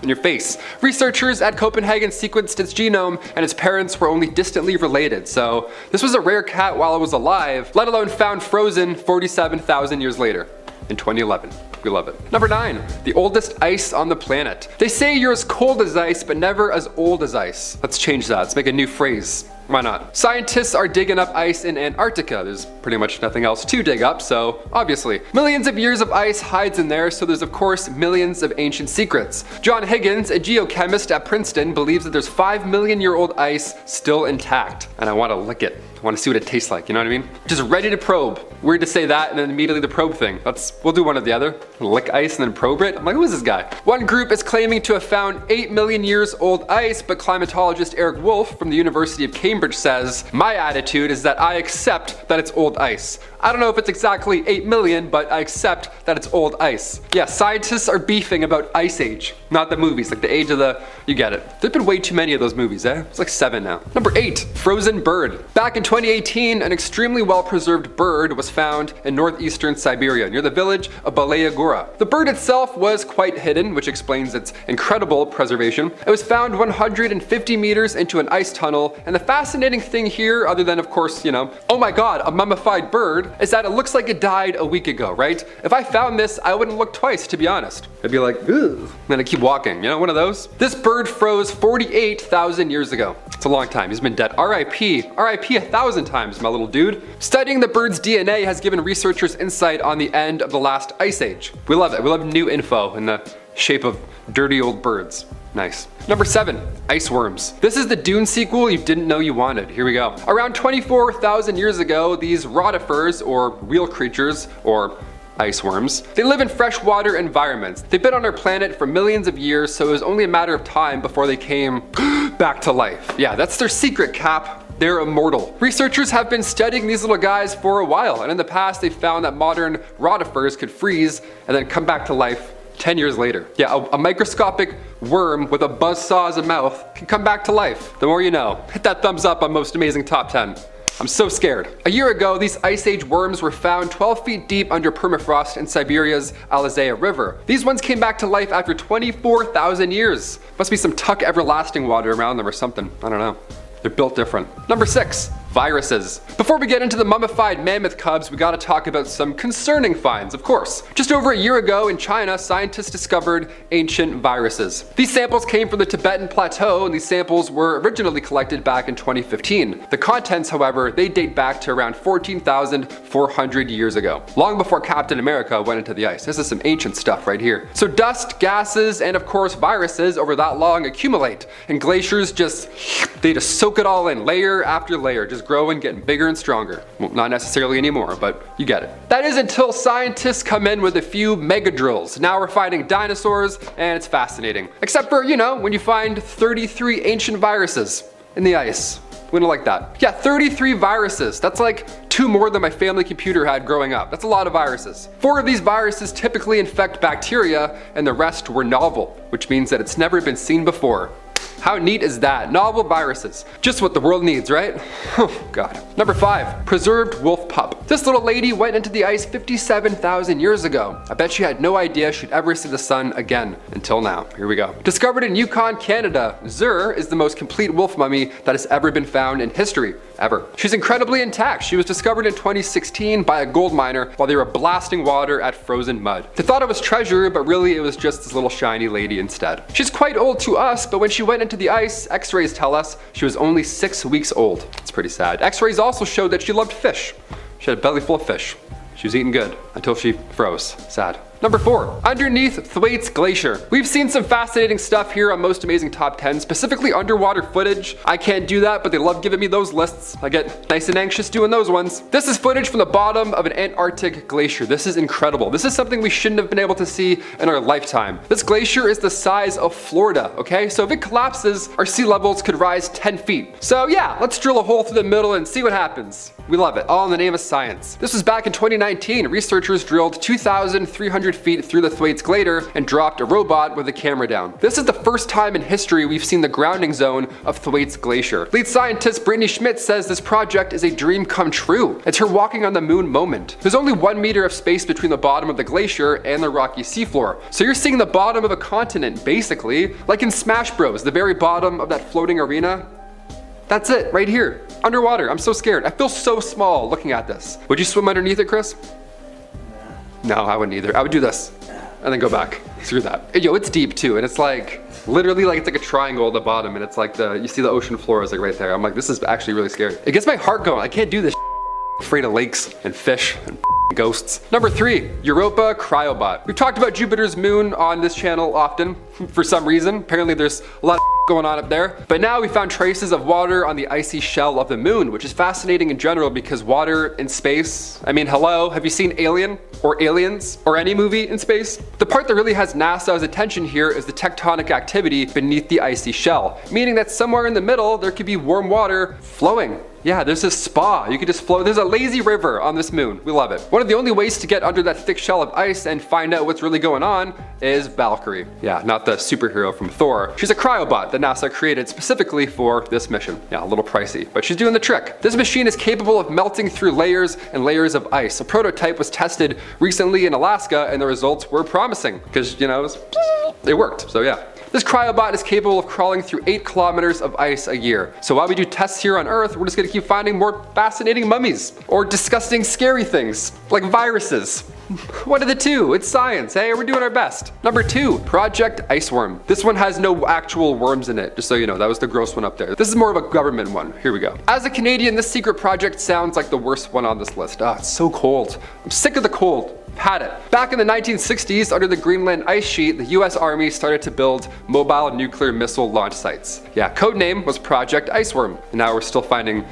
In your face. Researchers at Copenhagen sequenced its genome, and its parents were only distantly related, so this was a rare cat while it was alive, let alone found frozen 47,000 years later in 2011. We love it. Number 9, the oldest ice on the planet. They say you're as cold as ice, but never as old as ice. Let's change that. Let's make a new phrase. Why not? Scientists are digging up ice in Antarctica. There's pretty much nothing else to dig up, so obviously. Millions of years of ice hides in there, so there's of course millions of ancient secrets. John Higgins, a geochemist at Princeton, believes that there's 5 million year old ice still intact. And I want to lick it. I want to see what it tastes like, you know what I mean? Just ready to probe. Weird to say that and then immediately the probe thing. We'll do one or the other. Lick ice and then probe it. I'm like, who is this guy? One group is claiming to have found 8 million years old ice, but climatologist Eric Wolf from the University of Cambridge says, my attitude is that I accept that it's old ice. I don't know if it's exactly 8 million, but I accept that it's old ice. Yeah, scientists are beefing about Ice Age, not the movies, like the age of the, you get it. There've been way too many of those movies, eh? It's like 7 now. Number 8, frozen bird. Back in 2018, an extremely well-preserved bird was found in northeastern Siberia, near the village of Balaya Gora. The bird itself was quite hidden, which explains its incredible preservation. It was found 150 meters into an ice tunnel, and the fascinating thing here, other than of course, you know, oh my god, a mummified bird, is that it looks like it died a week ago, right? If I found this, I wouldn't look twice, to be honest. I'd be like, ugh, and then I'd keep walking, you know, one of those. This bird froze 48,000 years ago. It's a long time, he's been dead. RIP 1,000 times, my little dude. Studying the bird's DNA has given researchers insight on the end of the last ice age. We love it, we love new info in the shape of dirty old birds. Nice. Number 7, ice worms. This is the Dune sequel you didn't know you wanted. Here we go. Around 24,000 years ago, these rotifers, or real creatures, or ice worms, they live in freshwater environments. They've been on our planet for millions of years, so it was only a matter of time before they came back to life. Yeah, that's their secret, Cap. They're immortal. Researchers have been studying these little guys for a while, and in the past they found that modern rotifers could freeze and then come back to life 10 years later. Yeah, a microscopic worm with a buzzsaw as a mouth can come back to life. The more you know. Hit that thumbs up on most amazing top 10. I'm so scared. A year ago, these Ice Age worms were found 12 feet deep under permafrost in Siberia's Alizaya River. These ones came back to life after 24,000 years. Must be some Tuck Everlasting water around them or something. I don't know. They're built different. Number 6, viruses. Before we get into the mummified mammoth cubs, we gotta talk about some concerning finds, of course. Just over a year ago in China, scientists discovered ancient viruses. These samples came from the Tibetan Plateau, and these samples were originally collected back in 2015. The contents, however, they date back to around 14,400 years ago, long before Captain America went into the ice. This is some ancient stuff right here. So dust, gases, and of course viruses over that long accumulate, and glaciers just soak it all in, layer after layer, just growing, getting bigger and stronger. Well, not necessarily anymore, but you get it. That is until scientists come in with a few mega drills. Now we're finding dinosaurs, and it's fascinating. Except for, you know, when you find 33 ancient viruses in the ice. We don't like that. Yeah, 33 viruses. That's like 2 more than my family computer had growing up. That's a lot of viruses. 4 of these viruses typically infect bacteria, and the rest were novel, which means that it's never been seen before. How neat is that? Novel viruses. Just what the world needs, right? Oh, God. Number 5. Preserved wolf pup. This little lady went into the ice 57,000 years ago. I bet she had no idea she'd ever see the sun again. Until now. Here we go. Discovered in Yukon, Canada, Zur is the most complete wolf mummy that has ever been found in history. Ever. She's incredibly intact. She was discovered in 2016 by a gold miner while they were blasting water at frozen mud. They thought it was treasure, but really it was just this little shiny lady instead. She's quite old to us, but when she went into the ice, x-rays tell us she was only 6 weeks old. It's pretty sad. X-rays also showed that she loved fish. She had a belly full of fish. She was eating good until she froze. Sad. Number 4. Underneath Thwaites Glacier. We've seen some fascinating stuff here on Most Amazing Top 10, specifically underwater footage. I can't do that, but they love giving me those lists. I get nice and anxious doing those ones. This is footage from the bottom of an Antarctic glacier. This is incredible. This is something we shouldn't have been able to see in our lifetime. This glacier is the size of Florida, okay? So if it collapses, our sea levels could rise 10 feet. So yeah, let's drill a hole through the middle and see what happens. We love it, all in the name of science. This was back in 2019. Researchers drilled 2,300 feet through the Thwaites Glacier and dropped a robot with a camera down. This is the first time in history we've seen the grounding zone of Thwaites Glacier. Lead scientist Brittany Schmidt says this project is a dream come true. It's her walking on the moon moment. There's only 1 meter of space between the bottom of the glacier and the rocky seafloor. So you're seeing the bottom of a continent, basically, like in Smash Bros, the very bottom of that floating arena. That's it, right here, underwater. I'm so scared. I feel so small looking at this. Would you swim underneath it, Chris? No, I wouldn't either. I would do this and then go back. Screw that. Yo, it's deep too, and it's like literally like it's like a triangle at the bottom, and it's like you see the ocean floor is like right there. I'm like, this is actually really scary. It gets my heart going. I can't do this. I'm afraid of lakes and fish and ghosts. Number 3, Europa Cryobot. We've talked about Jupiter's moon on this channel often for some reason. Apparently there's a lot of going on up there. But now we found traces of water on the icy shell of the moon, which is fascinating in general because water in space, I mean, hello, have you seen Alien or Aliens or any movie in space? The part that really has NASA's attention here is the tectonic activity beneath the icy shell, meaning that somewhere in the middle there could be warm water flowing. Yeah, there's this spa. You could just float. There's a lazy river on this moon. We love it. One of the only ways to get under that thick shell of ice and find out what's really going on is Valkyrie. Yeah, not the superhero from Thor. She's a cryobot that NASA created specifically for this mission. Yeah, a little pricey, but she's doing the trick. This machine is capable of melting through layers and layers of ice. A prototype was tested recently in Alaska and the results were promising because, you know, it worked. So yeah. This cryobot is capable of crawling through 8 kilometers of ice a year. So while we do tests here on Earth, we're just gonna keep finding more fascinating mummies or disgusting scary things like viruses. One of the two, it's science, hey, we're doing our best. Number 2, Project Iceworm. This one has no actual worms in it, just so you know, that was the gross one up there. This is more of a government one, here we go. As a Canadian, this secret project sounds like the worst one on this list. Ah, it's so cold. I'm sick of the cold. Had it. Back in the 1960s, under the Greenland ice sheet, the US Army started to build mobile nuclear missile launch sites. Yeah, codename was Project Iceworm, and now we're still finding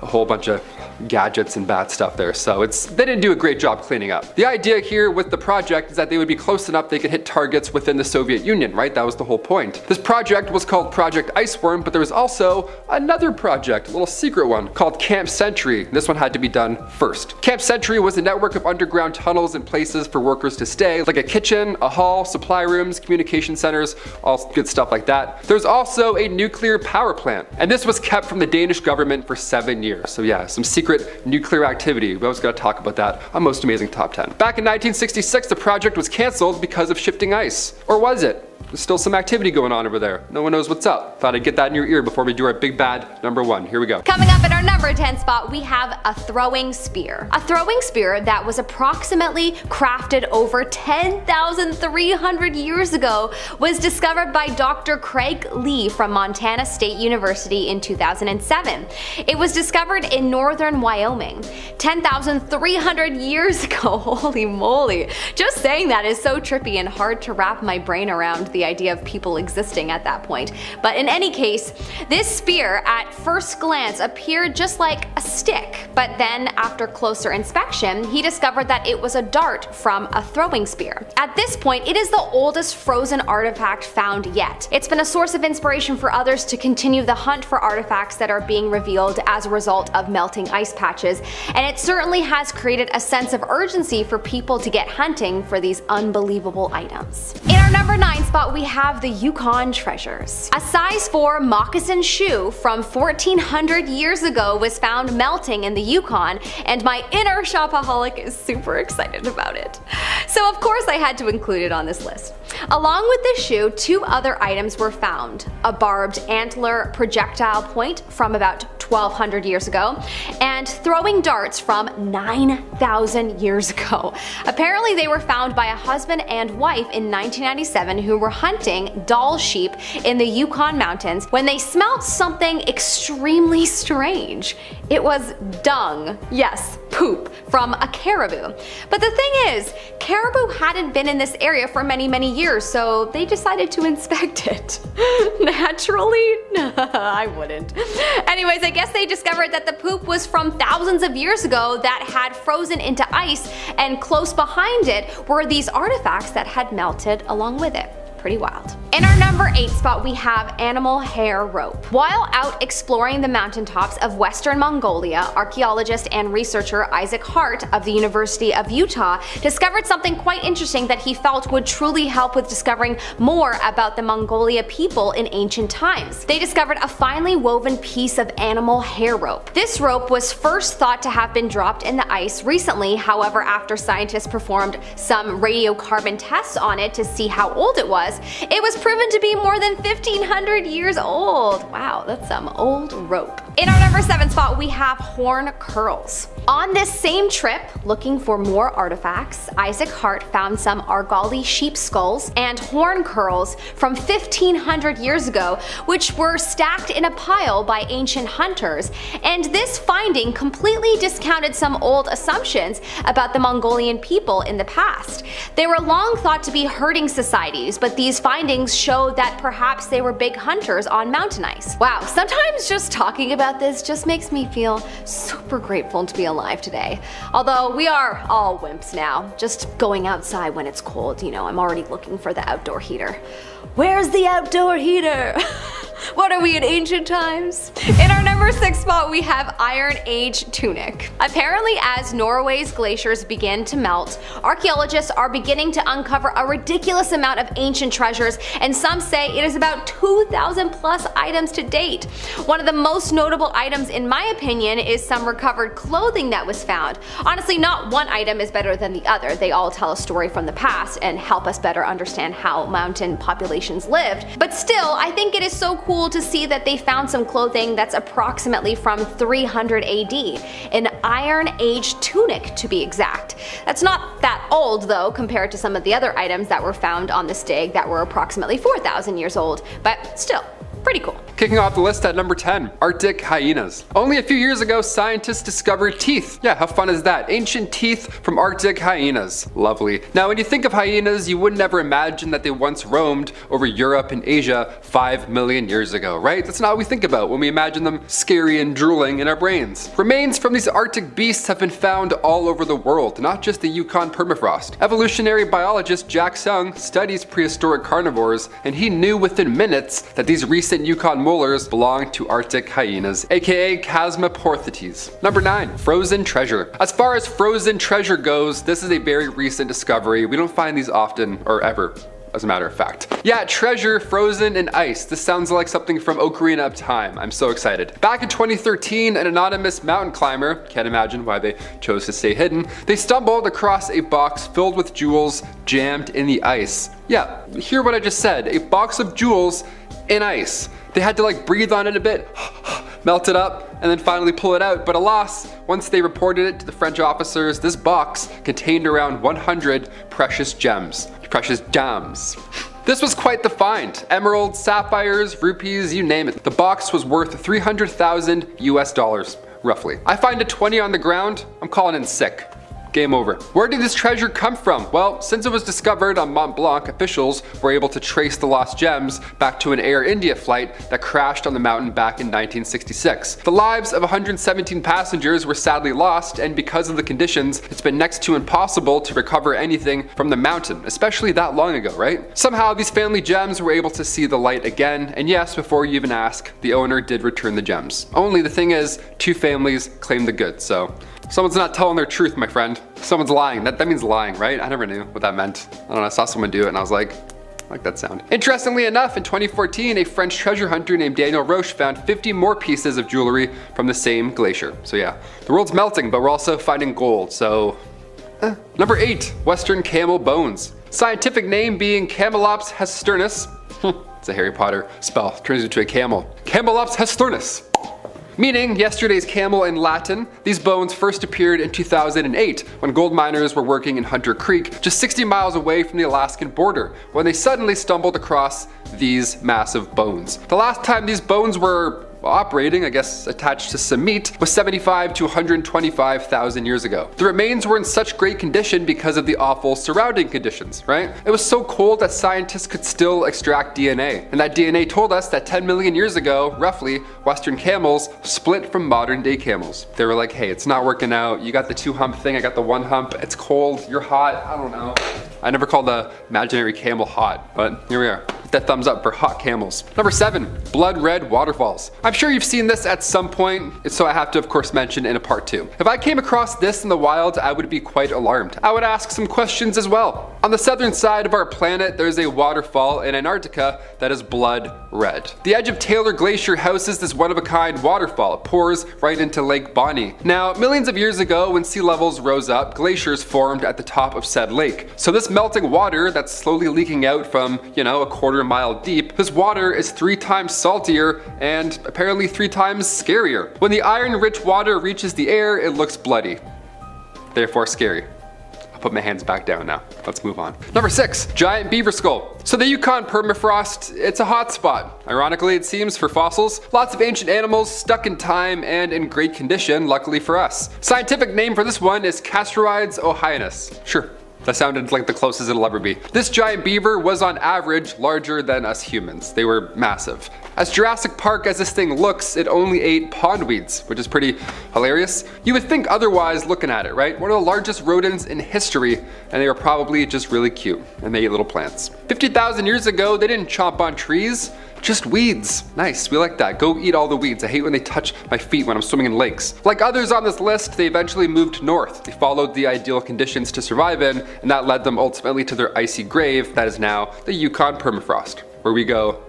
a whole bunch of gadgets and bad stuff there, so they didn't do a great job cleaning up. The idea here with the project is that they would be close enough they could hit targets within the Soviet Union, right? That was the whole point. This project was called Project Iceworm, but there was also another project, a little secret one, called Camp Century. This one had to be done first. Camp Century was a network of underground tunnels and places for workers to stay, like a kitchen, a hall, supply rooms, communication centers, all good stuff like that. There's also a nuclear power plant, and this was kept from the Danish government for 7 years. So yeah, some secret nuclear activity. We always got to talk about that on Most Amazing Top 10. Back in 1966, the project was canceled because of shifting ice. Or was it? There's still some activity going on over there. No one knows what's up. Thought I'd get that in your ear before we do our big bad number 1. Here we go. Coming up at our number 10 spot, we have a throwing spear. A throwing spear that was approximately crafted over 10,300 years ago was discovered by Dr. Craig Lee from Montana State University in 2007. It was discovered in northern Wyoming. 10,300 years ago, holy moly. Just saying that is so trippy and hard to wrap my brain around the idea of people existing at that point. But in any case, this spear at first glance appeared just like a stick, but then after closer inspection, he discovered that it was a dart from a throwing spear. At this point, it is the oldest frozen artifact found yet. It's been a source of inspiration for others to continue the hunt for artifacts that are being revealed as a result of melting ice patches, and it certainly has created a sense of urgency for people to get hunting for these unbelievable items. In our number 9 spot, spot we have the Yukon treasures. A size 4 moccasin shoe from 1400 years ago was found melting in the Yukon, and my inner shopaholic is super excited about it. So of course I had to include it on this list. Along with this shoe, 2 other items were found: a barbed antler projectile point from about 1200 years ago, and throwing darts from 9,000 years ago. Apparently they were found by a husband and wife in 1997 who were hunting Dall sheep in the Yukon mountains when they smelt something extremely strange. It was dung. Yes, poop from a caribou. But the thing is, caribou hadn't been in this area for many years, so they decided to inspect it. Naturally? I wouldn't. Anyways, I guess they discovered that the poop was from thousands of years ago that had frozen into ice, and close behind it were these artifacts that had melted along with it. Pretty wild. In our number 8 spot, we have animal hair rope. While out exploring the mountaintops of Western Mongolia, archaeologist and researcher Isaac Hart of the University of Utah discovered something quite interesting that he felt would truly help with discovering more about the Mongolia people in ancient times. They discovered a finely woven piece of animal hair rope. This rope was first thought to have been dropped in the ice recently. However, after scientists performed some radiocarbon tests on it to see how old it was proven to be more than 1,500 years old. Wow, that's some old rope. In our number 7 spot, we have horn curls. On this same trip, looking for more artifacts, Isaac Hart found some Argali sheep skulls and horn curls from 1,500 years ago, which were stacked in a pile by ancient hunters, and this finding completely discounted some old assumptions about the Mongolian people in the past. They were long thought to be herding societies, but these findings show that perhaps they were big hunters on mountain ice. Wow, sometimes just talking about this just makes me feel super grateful to be alive today. Although we are all wimps now, just going outside when it's cold, you know, I'm already looking for the outdoor heater. Where's the outdoor heater? What are we in ancient times? In our number 6 spot, we have Iron Age tunic. Apparently, as Norway's glaciers begin to melt, archaeologists are beginning to uncover a ridiculous amount of ancient treasures, and some say it is about 2,000 plus items to date. One of the most notable items, in my opinion, is some recovered clothing that was found. Honestly, not one item is better than the other. They all tell a story from the past and help us better understand how mountain populations lived. But still, I think it is so cool to see that they found some clothing that's approximately from 300 AD, an Iron Age tunic to be exact. That's not that old though compared to some of the other items that were found on this dig that were approximately 4,000 years old, but still, pretty cool. Kicking off the list at number 10, Arctic hyenas. Only a few years ago, scientists discovered teeth. Yeah, how fun is that? Ancient teeth from Arctic hyenas. Lovely. Now, when you think of hyenas, you would never imagine that they once roamed over Europe and Asia 5 million years ago, right? That's not what we think about when we imagine them scary and drooling in our brains. Remains from these Arctic beasts have been found all over the world, not just the Yukon permafrost. Evolutionary biologist Jack Sung studies prehistoric carnivores, and he knew within minutes that these recent Yukon molars belong to Arctic hyenas, aka Chasmoporthetes. Number 9, frozen treasure. As far as frozen treasure goes, this is a very recent discovery. We don't find these often or ever, as a matter of fact. Yeah, treasure frozen in ice. This sounds like something from Ocarina of Time. I'm so excited. Back in 2013, an anonymous mountain climber, can't imagine why they chose to stay hidden, they stumbled across a box filled with jewels jammed in the ice. Yeah, hear what I just said, a box of jewels in ice. They had to like breathe on it a bit, melt it up, and then finally pull it out. But alas, once they reported it to the French officers, this box contained around 100 precious gems. Precious gems. This was quite the find. Emeralds, sapphires, rupees, you name it. The box was worth 300,000 US dollars, roughly. I find a 20 on the ground, I'm calling in sick. Game over. Where did this treasure come from? Well, since it was discovered on Mont Blanc, officials were able to trace the lost gems back to an Air India flight that crashed on the mountain back in 1966. The lives of 117 passengers were sadly lost, and because of the conditions, it's been next to impossible to recover anything from the mountain, especially that long ago, right? Somehow these family gems were able to see the light again, and yes, before you even ask, the owner did return the gems. Only the thing is, 2 families claimed the goods, so someone's not telling their truth, my friend. Someone's lying. That means lying, right? I never knew what that meant. I don't know, I saw someone do it and I was like, I like that sound. Interestingly enough, in 2014, a French treasure hunter named Daniel Roche found 50 more pieces of jewelry from the same glacier. So yeah, the world's melting, but we're also finding gold, so... Number 8, Western camel bones. Scientific name being Camelops hesternus. It's a Harry Potter spell, turns into a camel. Camelops hesternus. Meaning yesterday's camel in Latin. These bones first appeared in 2008 when gold miners were working in Hunter Creek, just 60 miles away from the Alaskan border, when they suddenly stumbled across these massive bones. The last time these bones were operating, I guess attached to some meat, was 75 to 125,000 years ago. The remains were in such great condition because of the awful surrounding conditions, right? It was so cold that scientists could still extract DNA. And that DNA told us that 10 million years ago, roughly, Western camels split from modern day camels. They were like, hey, it's not working out. You got the 2-hump thing, I got the 1-hump. It's cold, you're hot, I don't know. I never called the imaginary camel hot, but here we are. That thumbs up for hot camels. Number 7, blood red waterfalls. I'm sure you've seen this at some point, so I have to of course mention in a part 2. If I came across this in the wild, I would be quite alarmed. I would ask some questions as well. On the southern side of our planet, there's a waterfall in Antarctica that is blood red. The edge of Taylor Glacier houses this one-of-a-kind waterfall. It pours right into Lake Bonny. Now, millions of years ago, when sea levels rose up, glaciers formed at the top of said lake. So this melting water that's slowly leaking out from, a quarter-mile deep, this water is 3 times saltier and apparently 3 times scarier. When the iron-rich water reaches the air, it looks bloody. Therefore scary. I'll put my hands back down now. Let's move on. Number 6, giant beaver skull. So the Yukon permafrost, it's a hot spot. Ironically, it seems, for fossils. Lots of ancient animals stuck in time and in great condition, luckily for us. Scientific name for this one is Castorides ohianus. Sure. That sounded like the closest it'll ever be. This giant beaver was on average larger than us humans. They were massive. As Jurassic Park as this thing looks, it only ate pondweeds, which is pretty hilarious. You would think otherwise looking at it, right? One of the largest rodents in history, and they were probably just really cute, and they ate little plants. 50,000 years ago, they didn't chomp on trees. Just weeds. Nice, we like that. Go eat all the weeds. I hate when they touch my feet when I'm swimming in lakes. Like others on this list, they eventually moved north. They followed the ideal conditions to survive in, and that led them ultimately to their icy grave that is now the Yukon permafrost, where we go,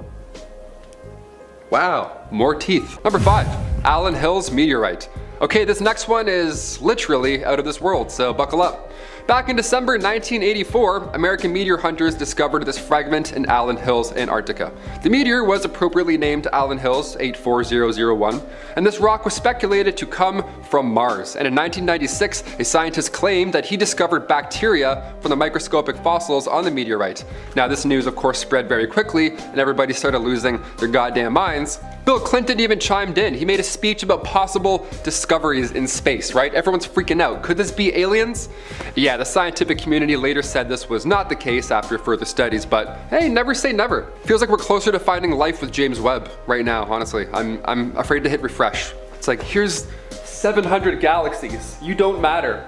wow, more teeth. Number 5, Allen Hills meteorite. Okay, this next one is literally out of this world, so buckle up. Back in December 1984, American meteor hunters discovered this fragment in Allen Hills, Antarctica. The meteor was appropriately named Allen Hills 84001, and this rock was speculated to come from Mars. And in 1996, a scientist claimed that he discovered bacteria from the microscopic fossils on the meteorite. Now this news of course spread very quickly, and everybody started losing their goddamn minds. Bill Clinton even chimed in. He made a speech about possible discoveries in space, right? Everyone's freaking out. Could this be aliens? Yeah, the scientific community later said this was not the case after further studies, but hey, never say never. Feels like we're closer to finding life with James Webb right now, honestly. I'm afraid to hit refresh. It's like, here's 700 galaxies. You don't matter.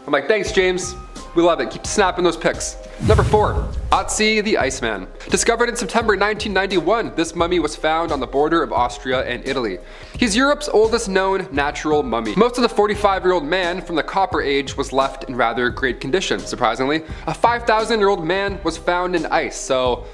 I'm like, thanks, James. We love it. Keep snapping those pics. Number 4, Otzi the Iceman. Discovered in September 1991, this mummy was found on the border of Austria and Italy. He's Europe's oldest known natural mummy. Most of the 45-year-old man from the Copper Age was left in rather great condition, surprisingly. A 5,000-year-old man was found in ice, so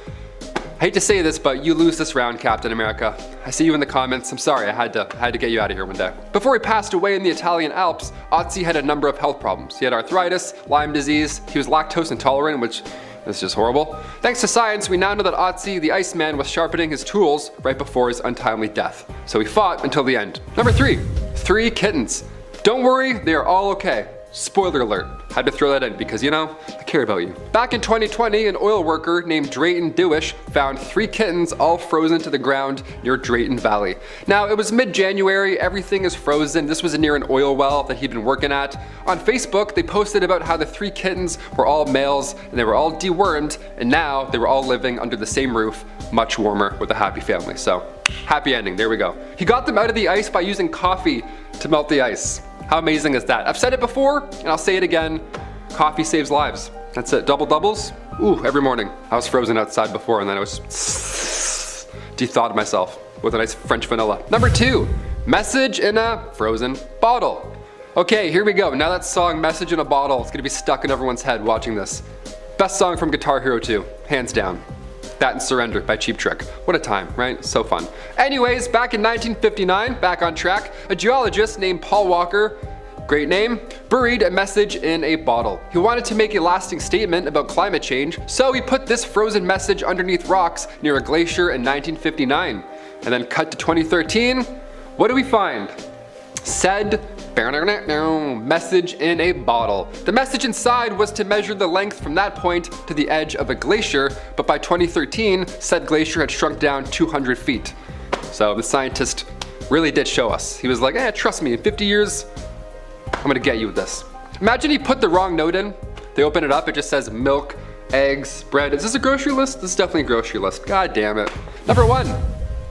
I hate to say this, but you lose this round, Captain America. I see you in the comments. I'm sorry, I had to get you out of here one day. Before he passed away in the Italian Alps, Otzi had a number of health problems. He had arthritis, Lyme disease, he was lactose intolerant, which is just horrible. Thanks to science, we now know that Otzi the Iceman was sharpening his tools right before his untimely death. So he fought until the end. Number 3, 3 kittens. Don't worry, they are all okay. Spoiler alert. Had to throw that in because, I care about you. Back in 2020, an oil worker named Drayton Dewish found 3 kittens all frozen to the ground near Drayton Valley. Now, it was mid-January, everything is frozen. This was near an oil well that he'd been working at. On Facebook, they posted about how the 3 kittens were all males and they were all dewormed, and now they were all living under the same roof, much warmer, with a happy family. So, happy ending, there we go. He got them out of the ice by using coffee to melt the ice. How amazing is that? I've said it before, and I'll say it again. Coffee saves lives. That's it. Double doubles? Ooh, every morning. I was frozen outside before, and then I was de-thawed myself with a nice French vanilla. Number 2, message in a frozen bottle. Okay, here we go. Now that song, Message in a Bottle, it's gonna be stuck in everyone's head watching this. Best song from Guitar Hero 2, hands down. That and Surrender by Cheap Trick. What a time, right? So fun. Anyways, back in 1959, back on track, a geologist named Paul Walker, great name, buried a message in a bottle. He wanted to make a lasting statement about climate change, so he put this frozen message underneath rocks near a glacier in 1959. And then cut to 2013, what do we find? Said message in a bottle. The message inside was to measure the length from that point to the edge of a glacier, but by 2013, said glacier had shrunk down 200 feet. So the scientist really did show us. He was like, trust me, in 50 years, I'm gonna get you with this. Imagine he put the wrong note in. They open it up, it just says milk, eggs, bread. Is this a grocery list? This is definitely a grocery list. God damn it. Number 1,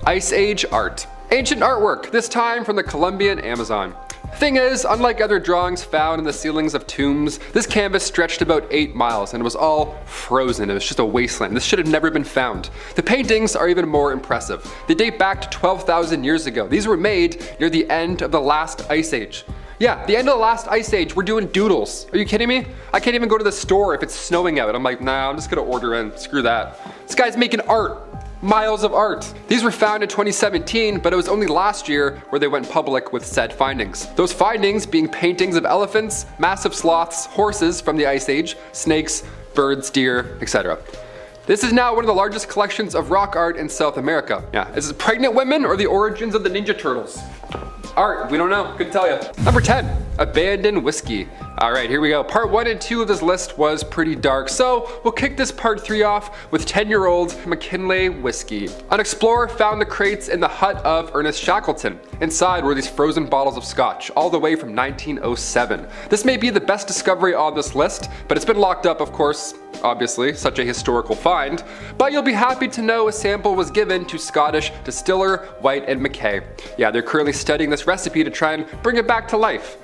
Ice Age art. Ancient artwork, this time from the Colombian Amazon. Thing is, unlike other drawings found in the ceilings of tombs, this canvas stretched about 8 miles and it was all frozen. It was just a wasteland. This should have never been found. The paintings are even more impressive. They date back to 12,000 years ago. These were made near the end of the last ice age. Yeah, the end of the last ice age, we're doing doodles. Are you kidding me? I can't even go to the store if it's snowing out. I'm like, nah, I'm just gonna order in, screw that. This guy's making art. Miles of art. These were found in 2017, but it was only last year where they went public with said findings. Those findings being paintings of elephants, massive sloths, horses from the Ice Age, snakes, birds, deer, etc. This is now one of the largest collections of rock art in South America. Yeah, is it pregnant women or the origins of the Ninja Turtles? Art, we don't know, couldn't tell you. Number 10, abandoned whiskey. Alright, here we go. Part 1 and 2 of this list was pretty dark, so we'll kick this part 3 off with 10-year-old McKinley whiskey. An explorer found the crates in the hut of Ernest Shackleton. Inside were these frozen bottles of scotch, all the way from 1907. This may be the best discovery on this list, but it's been locked up, of course, obviously, such a historical find, but you'll be happy to know a sample was given to Scottish distiller White and Mackay. Yeah, they're currently studying this recipe to try and bring it back to life.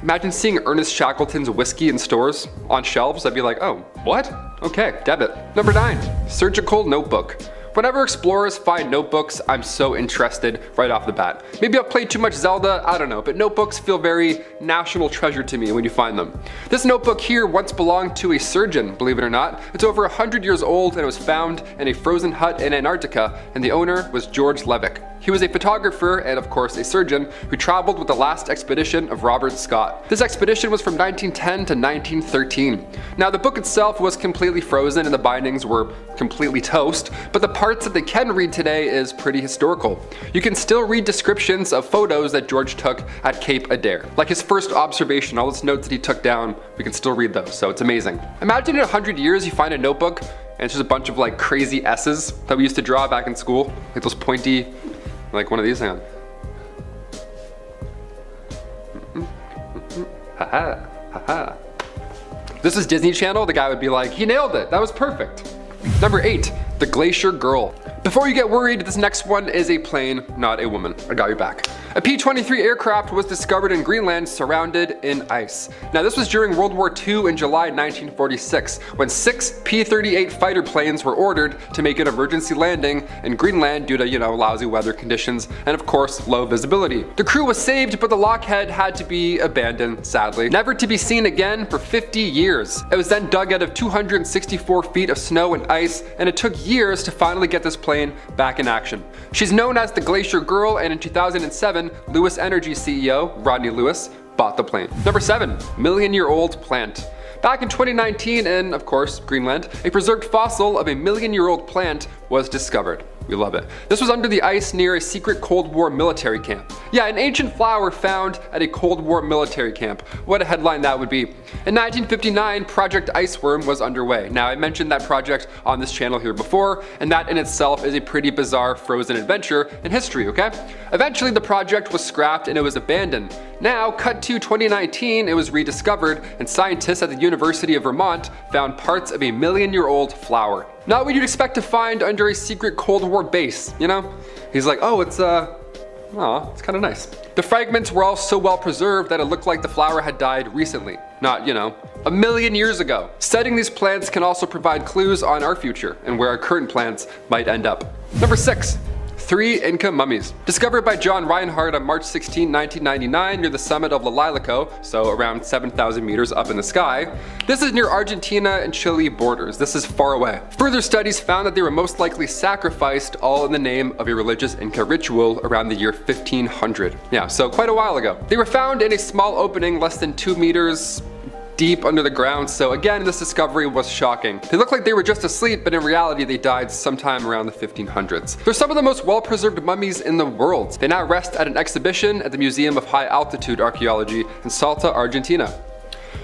Imagine seeing Ernest Shackleton's whiskey in stores on shelves. I'd be like, oh, what? Okay, debit. Number 9, surgical notebook. Whenever explorers find notebooks, I'm so interested right off the bat. Maybe I've played too much Zelda, I don't know, but notebooks feel very national treasure to me when you find them. This notebook here once belonged to a surgeon, believe it or not. It's over 100 years old and it was found in a frozen hut in Antarctica, and the owner was George Levick. He was a photographer and of course a surgeon who traveled with the last expedition of Robert Scott. This expedition was from 1910 to 1913. Now the book itself was completely frozen and the bindings were completely toast, but the parts that they can read today is pretty historical. You can still read descriptions of photos that George took at Cape Adair. Like his first observation, all those notes that he took down, we can still read those, so it's amazing. Imagine in 100 years you find a notebook and it's just a bunch of like crazy S's that we used to draw back in school, like those pointy, like one of these, hang on. Haha, haha. This is Disney Channel, the guy would be like, he nailed it, that was perfect. Number 8, the Glacier Girl. Before you get worried, this next one is a plane, not a woman. I got your back. A P-23 aircraft was discovered in Greenland surrounded in ice. Now this was during World War II in July 1946, when 6 P-38 fighter planes were ordered to make an emergency landing in Greenland due to, lousy weather conditions and of course low visibility. The crew was saved, but the Lockheed had to be abandoned, sadly, never to be seen again for 50 years. It was then dug out of 264 feet of snow and ice, and it took years to finally get this plane back in action. She's known as the Glacier Girl, and in 2007, Lewis Energy CEO Rodney Lewis bought the plane. Number 7, million-year-old plant. Back in 2019 in, of course, Greenland, a preserved fossil of a million-year-old plant was discovered. We love it. This was under the ice near a secret Cold War military camp. Yeah, an ancient flower found at a Cold War military camp. What a headline that would be. In 1959, Project Iceworm was underway. Now, I mentioned that project on this channel here before, and that in itself is a pretty bizarre frozen adventure in history, okay? Eventually, the project was scrapped and it was abandoned. Now, cut to 2019, it was rediscovered, and scientists at the University of Vermont found parts of a million-year-old flower. Not what you'd expect to find under a secret Cold War base, He's like, oh, it's kind of nice. The fragments were all so well preserved that it looked like the flower had died recently, not, a million years ago. Studying these plants can also provide clues on our future and where our current plants might end up. Number 6, 3 Inca mummies. Discovered by John Reinhardt on March 16, 1999 near the summit of Lilico, so around 7,000 meters up in the sky. This is near Argentina and Chile borders. This is far away. Further studies found that they were most likely sacrificed, all in the name of a religious Inca ritual around the year 1500. Yeah, so quite a while ago. They were found in a small opening less than 2 meters deep under the ground, so again, this discovery was shocking. They looked like they were just asleep, but in reality they died sometime around the 1500s. They're some of the most well-preserved mummies in the world. They now rest at an exhibition at the Museum of High Altitude Archaeology in Salta, Argentina.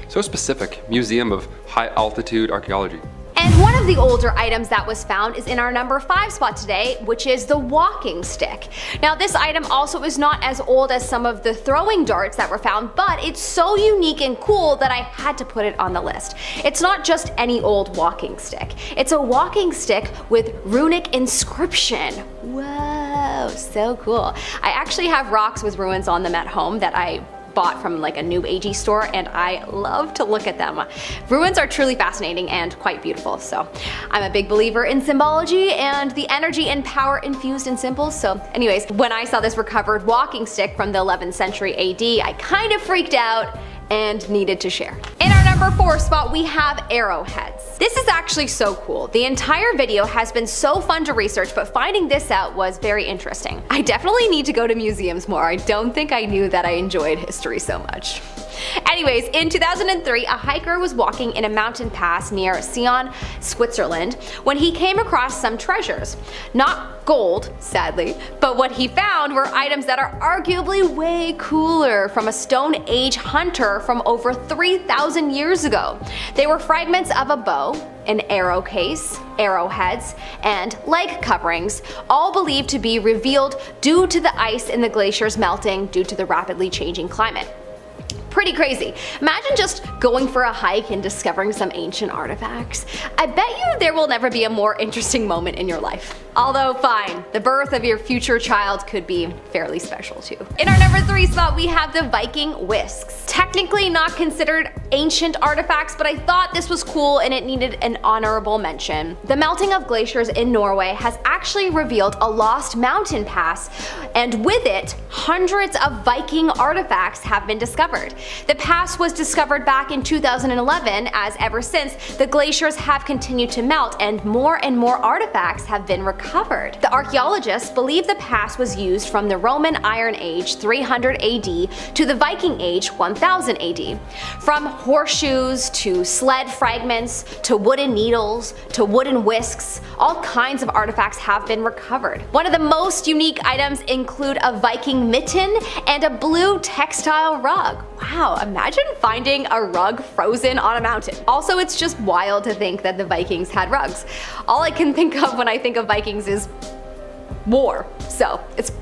So specific, Museum of High Altitude Archaeology. And one of the older items that was found is in our number 5 spot today, which is the walking stick. Now this item also is not as old as some of the throwing darts that were found, but it's so unique and cool that I had to put it on the list. It's not just any old walking stick. It's a walking stick with runic inscription. Whoa, so cool. I actually have rocks with ruins on them at home that I bought from like a new agey store, and I love to look at them. Ruins are truly fascinating and quite beautiful, so I'm a big believer in symbology and the energy and power infused in symbols. So anyways, when I saw this recovered walking stick from the 11th century AD, I kind of freaked out and needed to share. In our number 4 spot, we have arrowheads. This is actually so cool. The entire video has been so fun to research, but finding this out was very interesting. I definitely need to go to museums more. I don't think I knew that I enjoyed history so much. Anyways, in 2003, a hiker was walking in a mountain pass near Sion, Switzerland, when he came across some treasures. Not gold, sadly, but what he found were items that are arguably way cooler from a Stone Age hunter from over 3,000 years ago. They were fragments of a bow, an arrow case, arrowheads, and leg coverings, all believed to be revealed due to the ice in the glaciers melting due to the rapidly changing climate. Pretty crazy. Imagine just going for a hike and discovering some ancient artifacts. I bet you there will never be a more interesting moment in your life. Although fine, the birth of your future child could be fairly special too. In our number 3 spot, we have the Viking whisks. Technically not considered ancient artifacts, but I thought this was cool and it needed an honorable mention. The melting of glaciers in Norway has actually revealed a lost mountain pass, and with it, hundreds of Viking artifacts have been discovered. The pass was discovered back in 2011, as ever since, the glaciers have continued to melt and more artifacts have been recovered. The archaeologists believe the pass was used from the Roman Iron Age 300 AD to the Viking Age 1000 AD. From horseshoes to sled fragments to wooden needles to wooden whisks, all kinds of artifacts have been recovered. One of the most unique items include a Viking mitten and a blue textile rug. Wow, imagine finding a rug frozen on a mountain. Also, it's just wild to think that the Vikings had rugs. All I can think of when I think of Vikings is war, so it's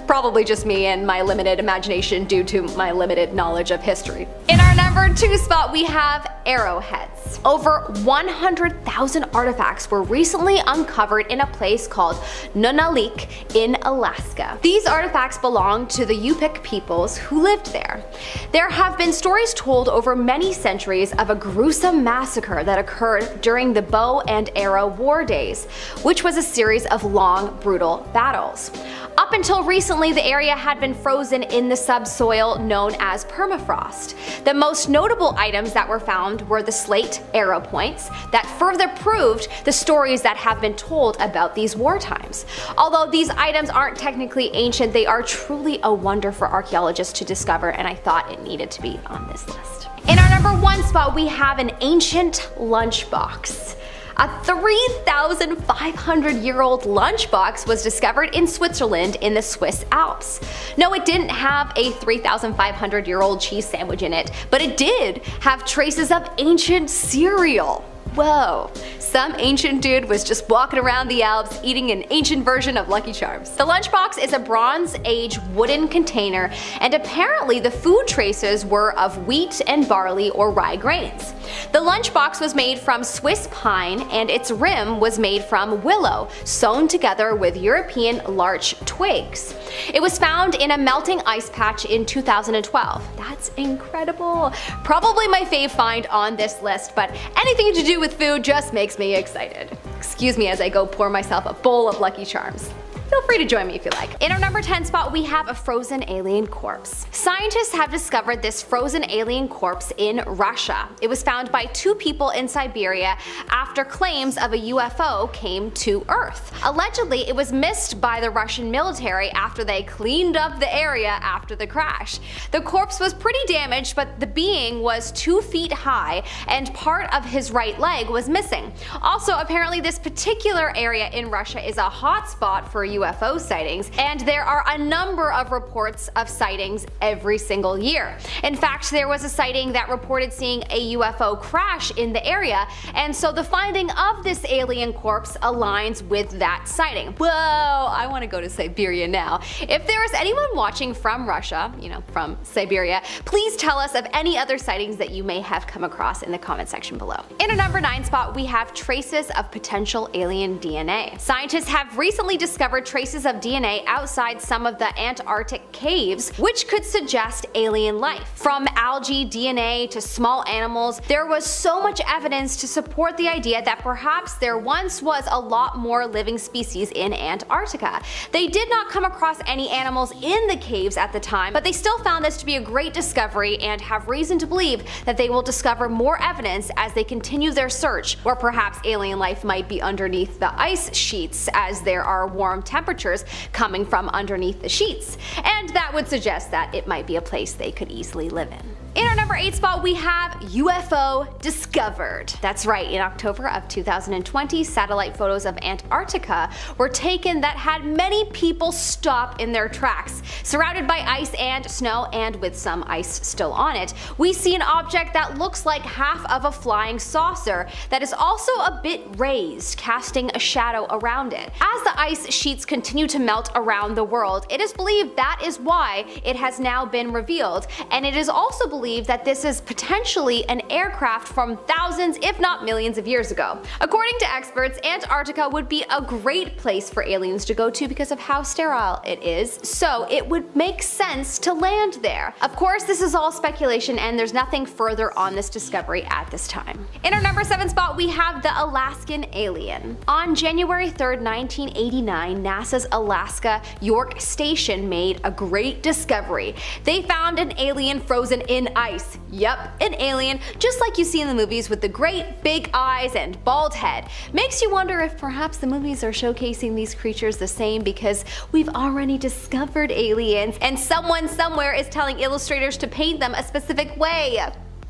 probably just me and my limited imagination due to my limited knowledge of history. In our number 2 spot, we have arrowheads. Over 100,000 artifacts were recently uncovered in a place called Nunalik in Alaska. These artifacts belong to the Yupik peoples who lived there. There have been stories told over many centuries of a gruesome massacre that occurred during the bow and arrow war days, which was a series of long, brutal battles. Up until recently, the area had been frozen in the subsoil known as permafrost. The most notable items that were found were the slate arrow points that further proved the stories that have been told about these war times. Although these items aren't technically ancient, they are truly a wonder for archaeologists to discover, and I thought it needed to be on this list. In our number 1 spot, we have an ancient lunchbox. A 3,500-year-old lunchbox was discovered in Switzerland in the Swiss Alps. No, it didn't have a 3,500-year-old cheese sandwich in it, but it did have traces of ancient cereal. Whoa, some ancient dude was just walking around the Alps eating an ancient version of Lucky Charms. The lunchbox is a Bronze Age wooden container, and apparently the food traces were of wheat and barley or rye grains. The lunchbox was made from Swiss pine, and its rim was made from willow, sewn together with European larch twigs. It was found in a melting ice patch in 2012. That's incredible. Probably my fave find on this list, but anything to do with food just makes me excited. Excuse me as I go pour myself a bowl of Lucky Charms. Feel free to join me if you like. In our number 10 spot, we have a frozen alien corpse. Scientists have discovered this frozen alien corpse in Russia. It was found by 2 people in Siberia after claims of a UFO came to Earth. Allegedly, it was missed by the Russian military after they cleaned up the area after the crash. The corpse was pretty damaged, but the being was 2 feet high and part of his right leg was missing. Also, apparently this particular area in Russia is a hotspot for UFO sightings, and there are a number of reports of sightings every single year. In fact, there was a sighting that reported seeing a UFO crash in the area, and so the finding of this alien corpse aligns with that sighting. Whoa, I want to go to Siberia now. If there is anyone watching from Russia, from Siberia, please tell us of any other sightings that you may have come across in the comment section below. In our number 9 spot, we have traces of potential alien DNA. Scientists have recently discovered traces of DNA outside some of the Antarctic caves, which could suggest alien life. From algae DNA to small animals, there was so much evidence to support the idea that perhaps there once was a lot more living species in Antarctica. They did not come across any animals in the caves at the time, but they still found this to be a great discovery and have reason to believe that they will discover more evidence as they continue their search, or perhaps alien life might be underneath the ice sheets as there are warm temperatures coming from underneath the sheets, and that would suggest that it might be a place they could easily live in. In our number 8 spot, we have UFO discovered. That's right, in October of 2020, satellite photos of Antarctica were taken that had many people stop in their tracks. Surrounded by ice and snow, and with some ice still on it, we see an object that looks like half of a flying saucer that is also a bit raised, casting a shadow around it. As the ice sheets continue to melt around the world, it is believed that is why it has now been revealed, and it is also believed that this is potentially an aircraft from thousands if not millions of years ago. According to experts, Antarctica would be a great place for aliens to go to because of how sterile it is, so it would make sense to land there. Of course, this is all speculation and there's nothing further on this discovery at this time. In our number 7 spot, we have the Alaskan alien. On January 3rd, 1989, NASA's Alaska York Station made a great discovery. They found an alien frozen in ice. Yep, an alien, just like you see in the movies with the great big eyes and bald head. Makes you wonder if perhaps the movies are showcasing these creatures the same because we've already discovered aliens and someone somewhere is telling illustrators to paint them a specific way.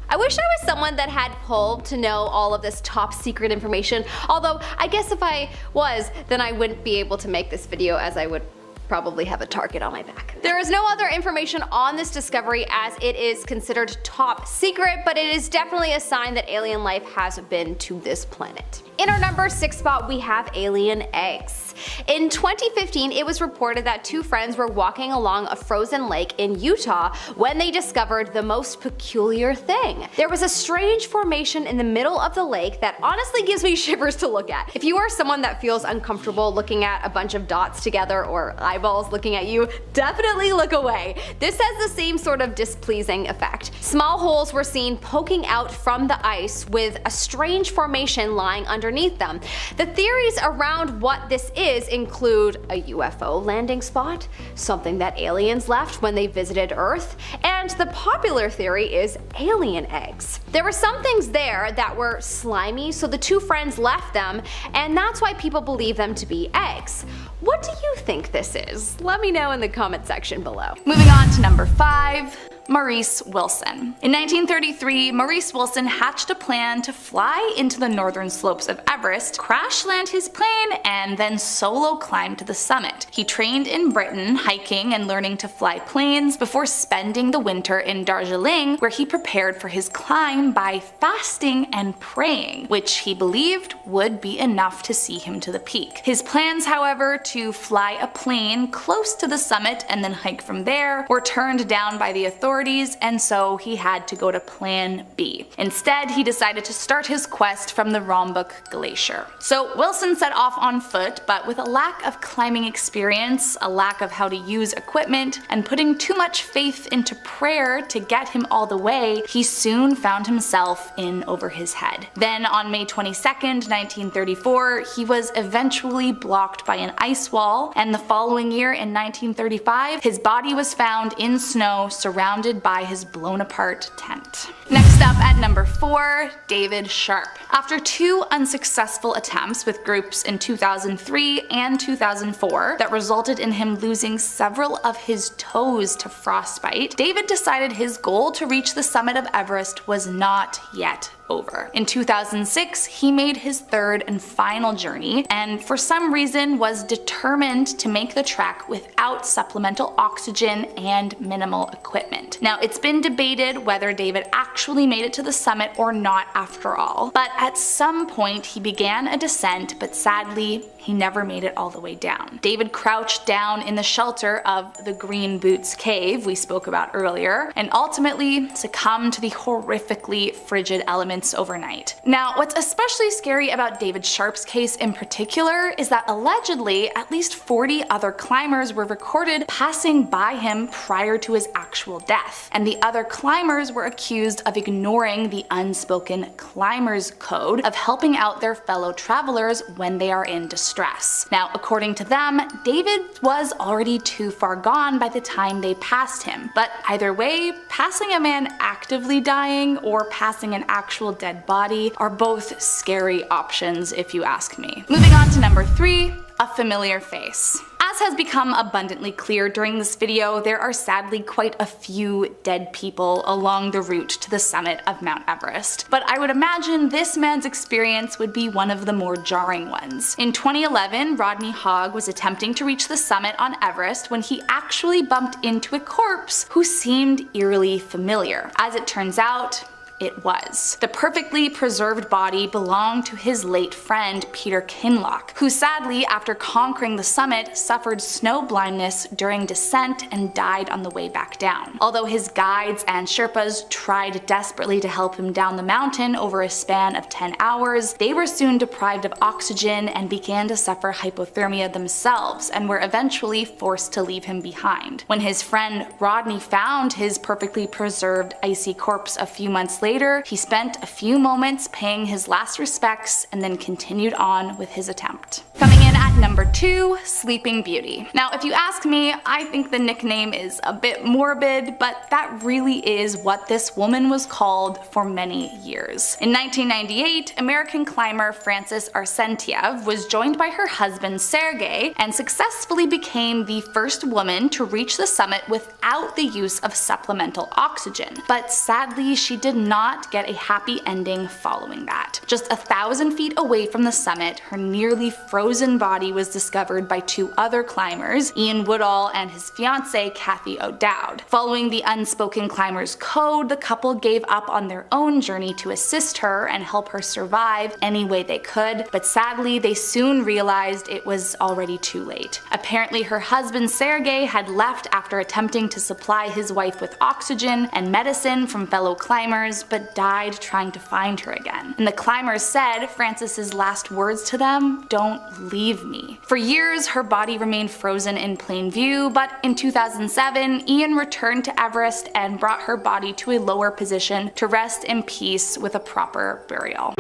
I wish I was someone that had pull to know all of this top secret information, although I guess if I was, then I wouldn't be able to make this video as I would probably have a target on my back. There is no other information on this discovery as it is considered top secret, but it is definitely a sign that alien life has been to this planet. In our number 6 spot, we have alien eggs. In 2015, it was reported that 2 friends were walking along a frozen lake in Utah when they discovered the most peculiar thing. There was a strange formation in the middle of the lake that honestly gives me shivers to look at. If you are someone that feels uncomfortable looking at a bunch of dots together or eyeballs looking at you, definitely look away. This has the same sort of displeasing effect. Small holes were seen poking out from the ice with a strange formation lying underneath them. The theories around what this is include a UFO landing spot, something that aliens left when they visited Earth, and the popular theory is alien eggs. There were some things there that were slimy, so the 2 friends left them, and that's why people believe them to be eggs. What do you think this is? Let me know in the comment section below. Moving on to number 5. Maurice Wilson. In 1933, Maurice Wilson hatched a plan to fly into the northern slopes of Everest, crash land his plane, and then solo climb to the summit. He trained in Britain, hiking and learning to fly planes, before spending the winter in Darjeeling, where he prepared for his climb by fasting and praying, which he believed would be enough to see him to the peak. His plans, however, to fly a plane close to the summit and then hike from there, were turned down by the authorities priorities, and so he had to go to Plan B. Instead, he decided to start his quest from the Rambuk Glacier. So Wilson set off on foot, but with a lack of climbing experience, a lack of how to use equipment, and putting too much faith into prayer to get him all the way, he soon found himself in over his head. Then on May 22nd, 1934, he was eventually blocked by an ice wall, and the following year in 1935, his body was found in snow surrounded by his blown apart tent. Next up at number 4, David Sharp. After 2 unsuccessful attempts with groups in 2003 and 2004 that resulted in him losing several of his toes to frostbite, David decided his goal to reach the summit of Everest was not yet over. In 2006, he made his 3rd and final journey, and for some reason was determined to make the trek without supplemental oxygen and minimal equipment. Now, it's been debated whether David actually made it to the summit or not after all, but at some point he began a descent, but sadly, he never made it all the way down. David crouched down in the shelter of the Green Boots cave we spoke about earlier, and ultimately succumbed to the horrifically frigid elements overnight. Now, what's especially scary about David Sharp's case in particular is that allegedly at least 40 other climbers were recorded passing by him prior to his actual death, and the other climbers were accused of ignoring the unspoken climber's code of helping out their fellow travelers when they are in distress. Now, according to them, David was already too far gone by the time they passed him, but either way, passing a man actively dying or passing an actual dead body are both scary options if you ask me. Moving on to number 3, a familiar face. As has become abundantly clear during this video, there are sadly quite a few dead people along the route to the summit of Mount Everest, but I would imagine this man's experience would be one of the more jarring ones. In 2011, Rodney Hogg was attempting to reach the summit on Everest when he actually bumped into a corpse who seemed eerily familiar. As it turns out, it was. The perfectly preserved body belonged to his late friend Peter Kinloch, who sadly, after conquering the summit, suffered snow blindness during descent and died on the way back down. Although his guides and Sherpas tried desperately to help him down the mountain over a span of 10 hours, they were soon deprived of oxygen and began to suffer hypothermia themselves and were eventually forced to leave him behind. When his friend Rodney found his perfectly preserved icy corpse a few months later, he spent a few moments paying his last respects and then continued on with his attempt. Coming in at number 2, Sleeping Beauty. Now, if you ask me, I think the nickname is a bit morbid, but that really is what this woman was called for many years. In 1998, American climber Frances Arsentiev was joined by her husband Sergei and successfully became the first woman to reach the summit without the use of supplemental oxygen. But sadly, she did not get a happy ending following that. Just 1,000 feet away from the summit, her nearly frozen body was discovered by 2 other climbers, Ian Woodall and his fiancée Kathy O'Dowd. Following the unspoken climber's code, the couple gave up on their own journey to assist her and help her survive any way they could, but sadly they soon realized it was already too late. Apparently her husband Sergei had left after attempting to supply his wife with oxygen and medicine from fellow climbers, but died trying to find her again. And the climbers said Frances's last words to them, "Don't leave me." For years, her body remained frozen in plain view, but in 2007, Ian returned to Everest and brought her body to a lower position to rest in peace with a proper burial.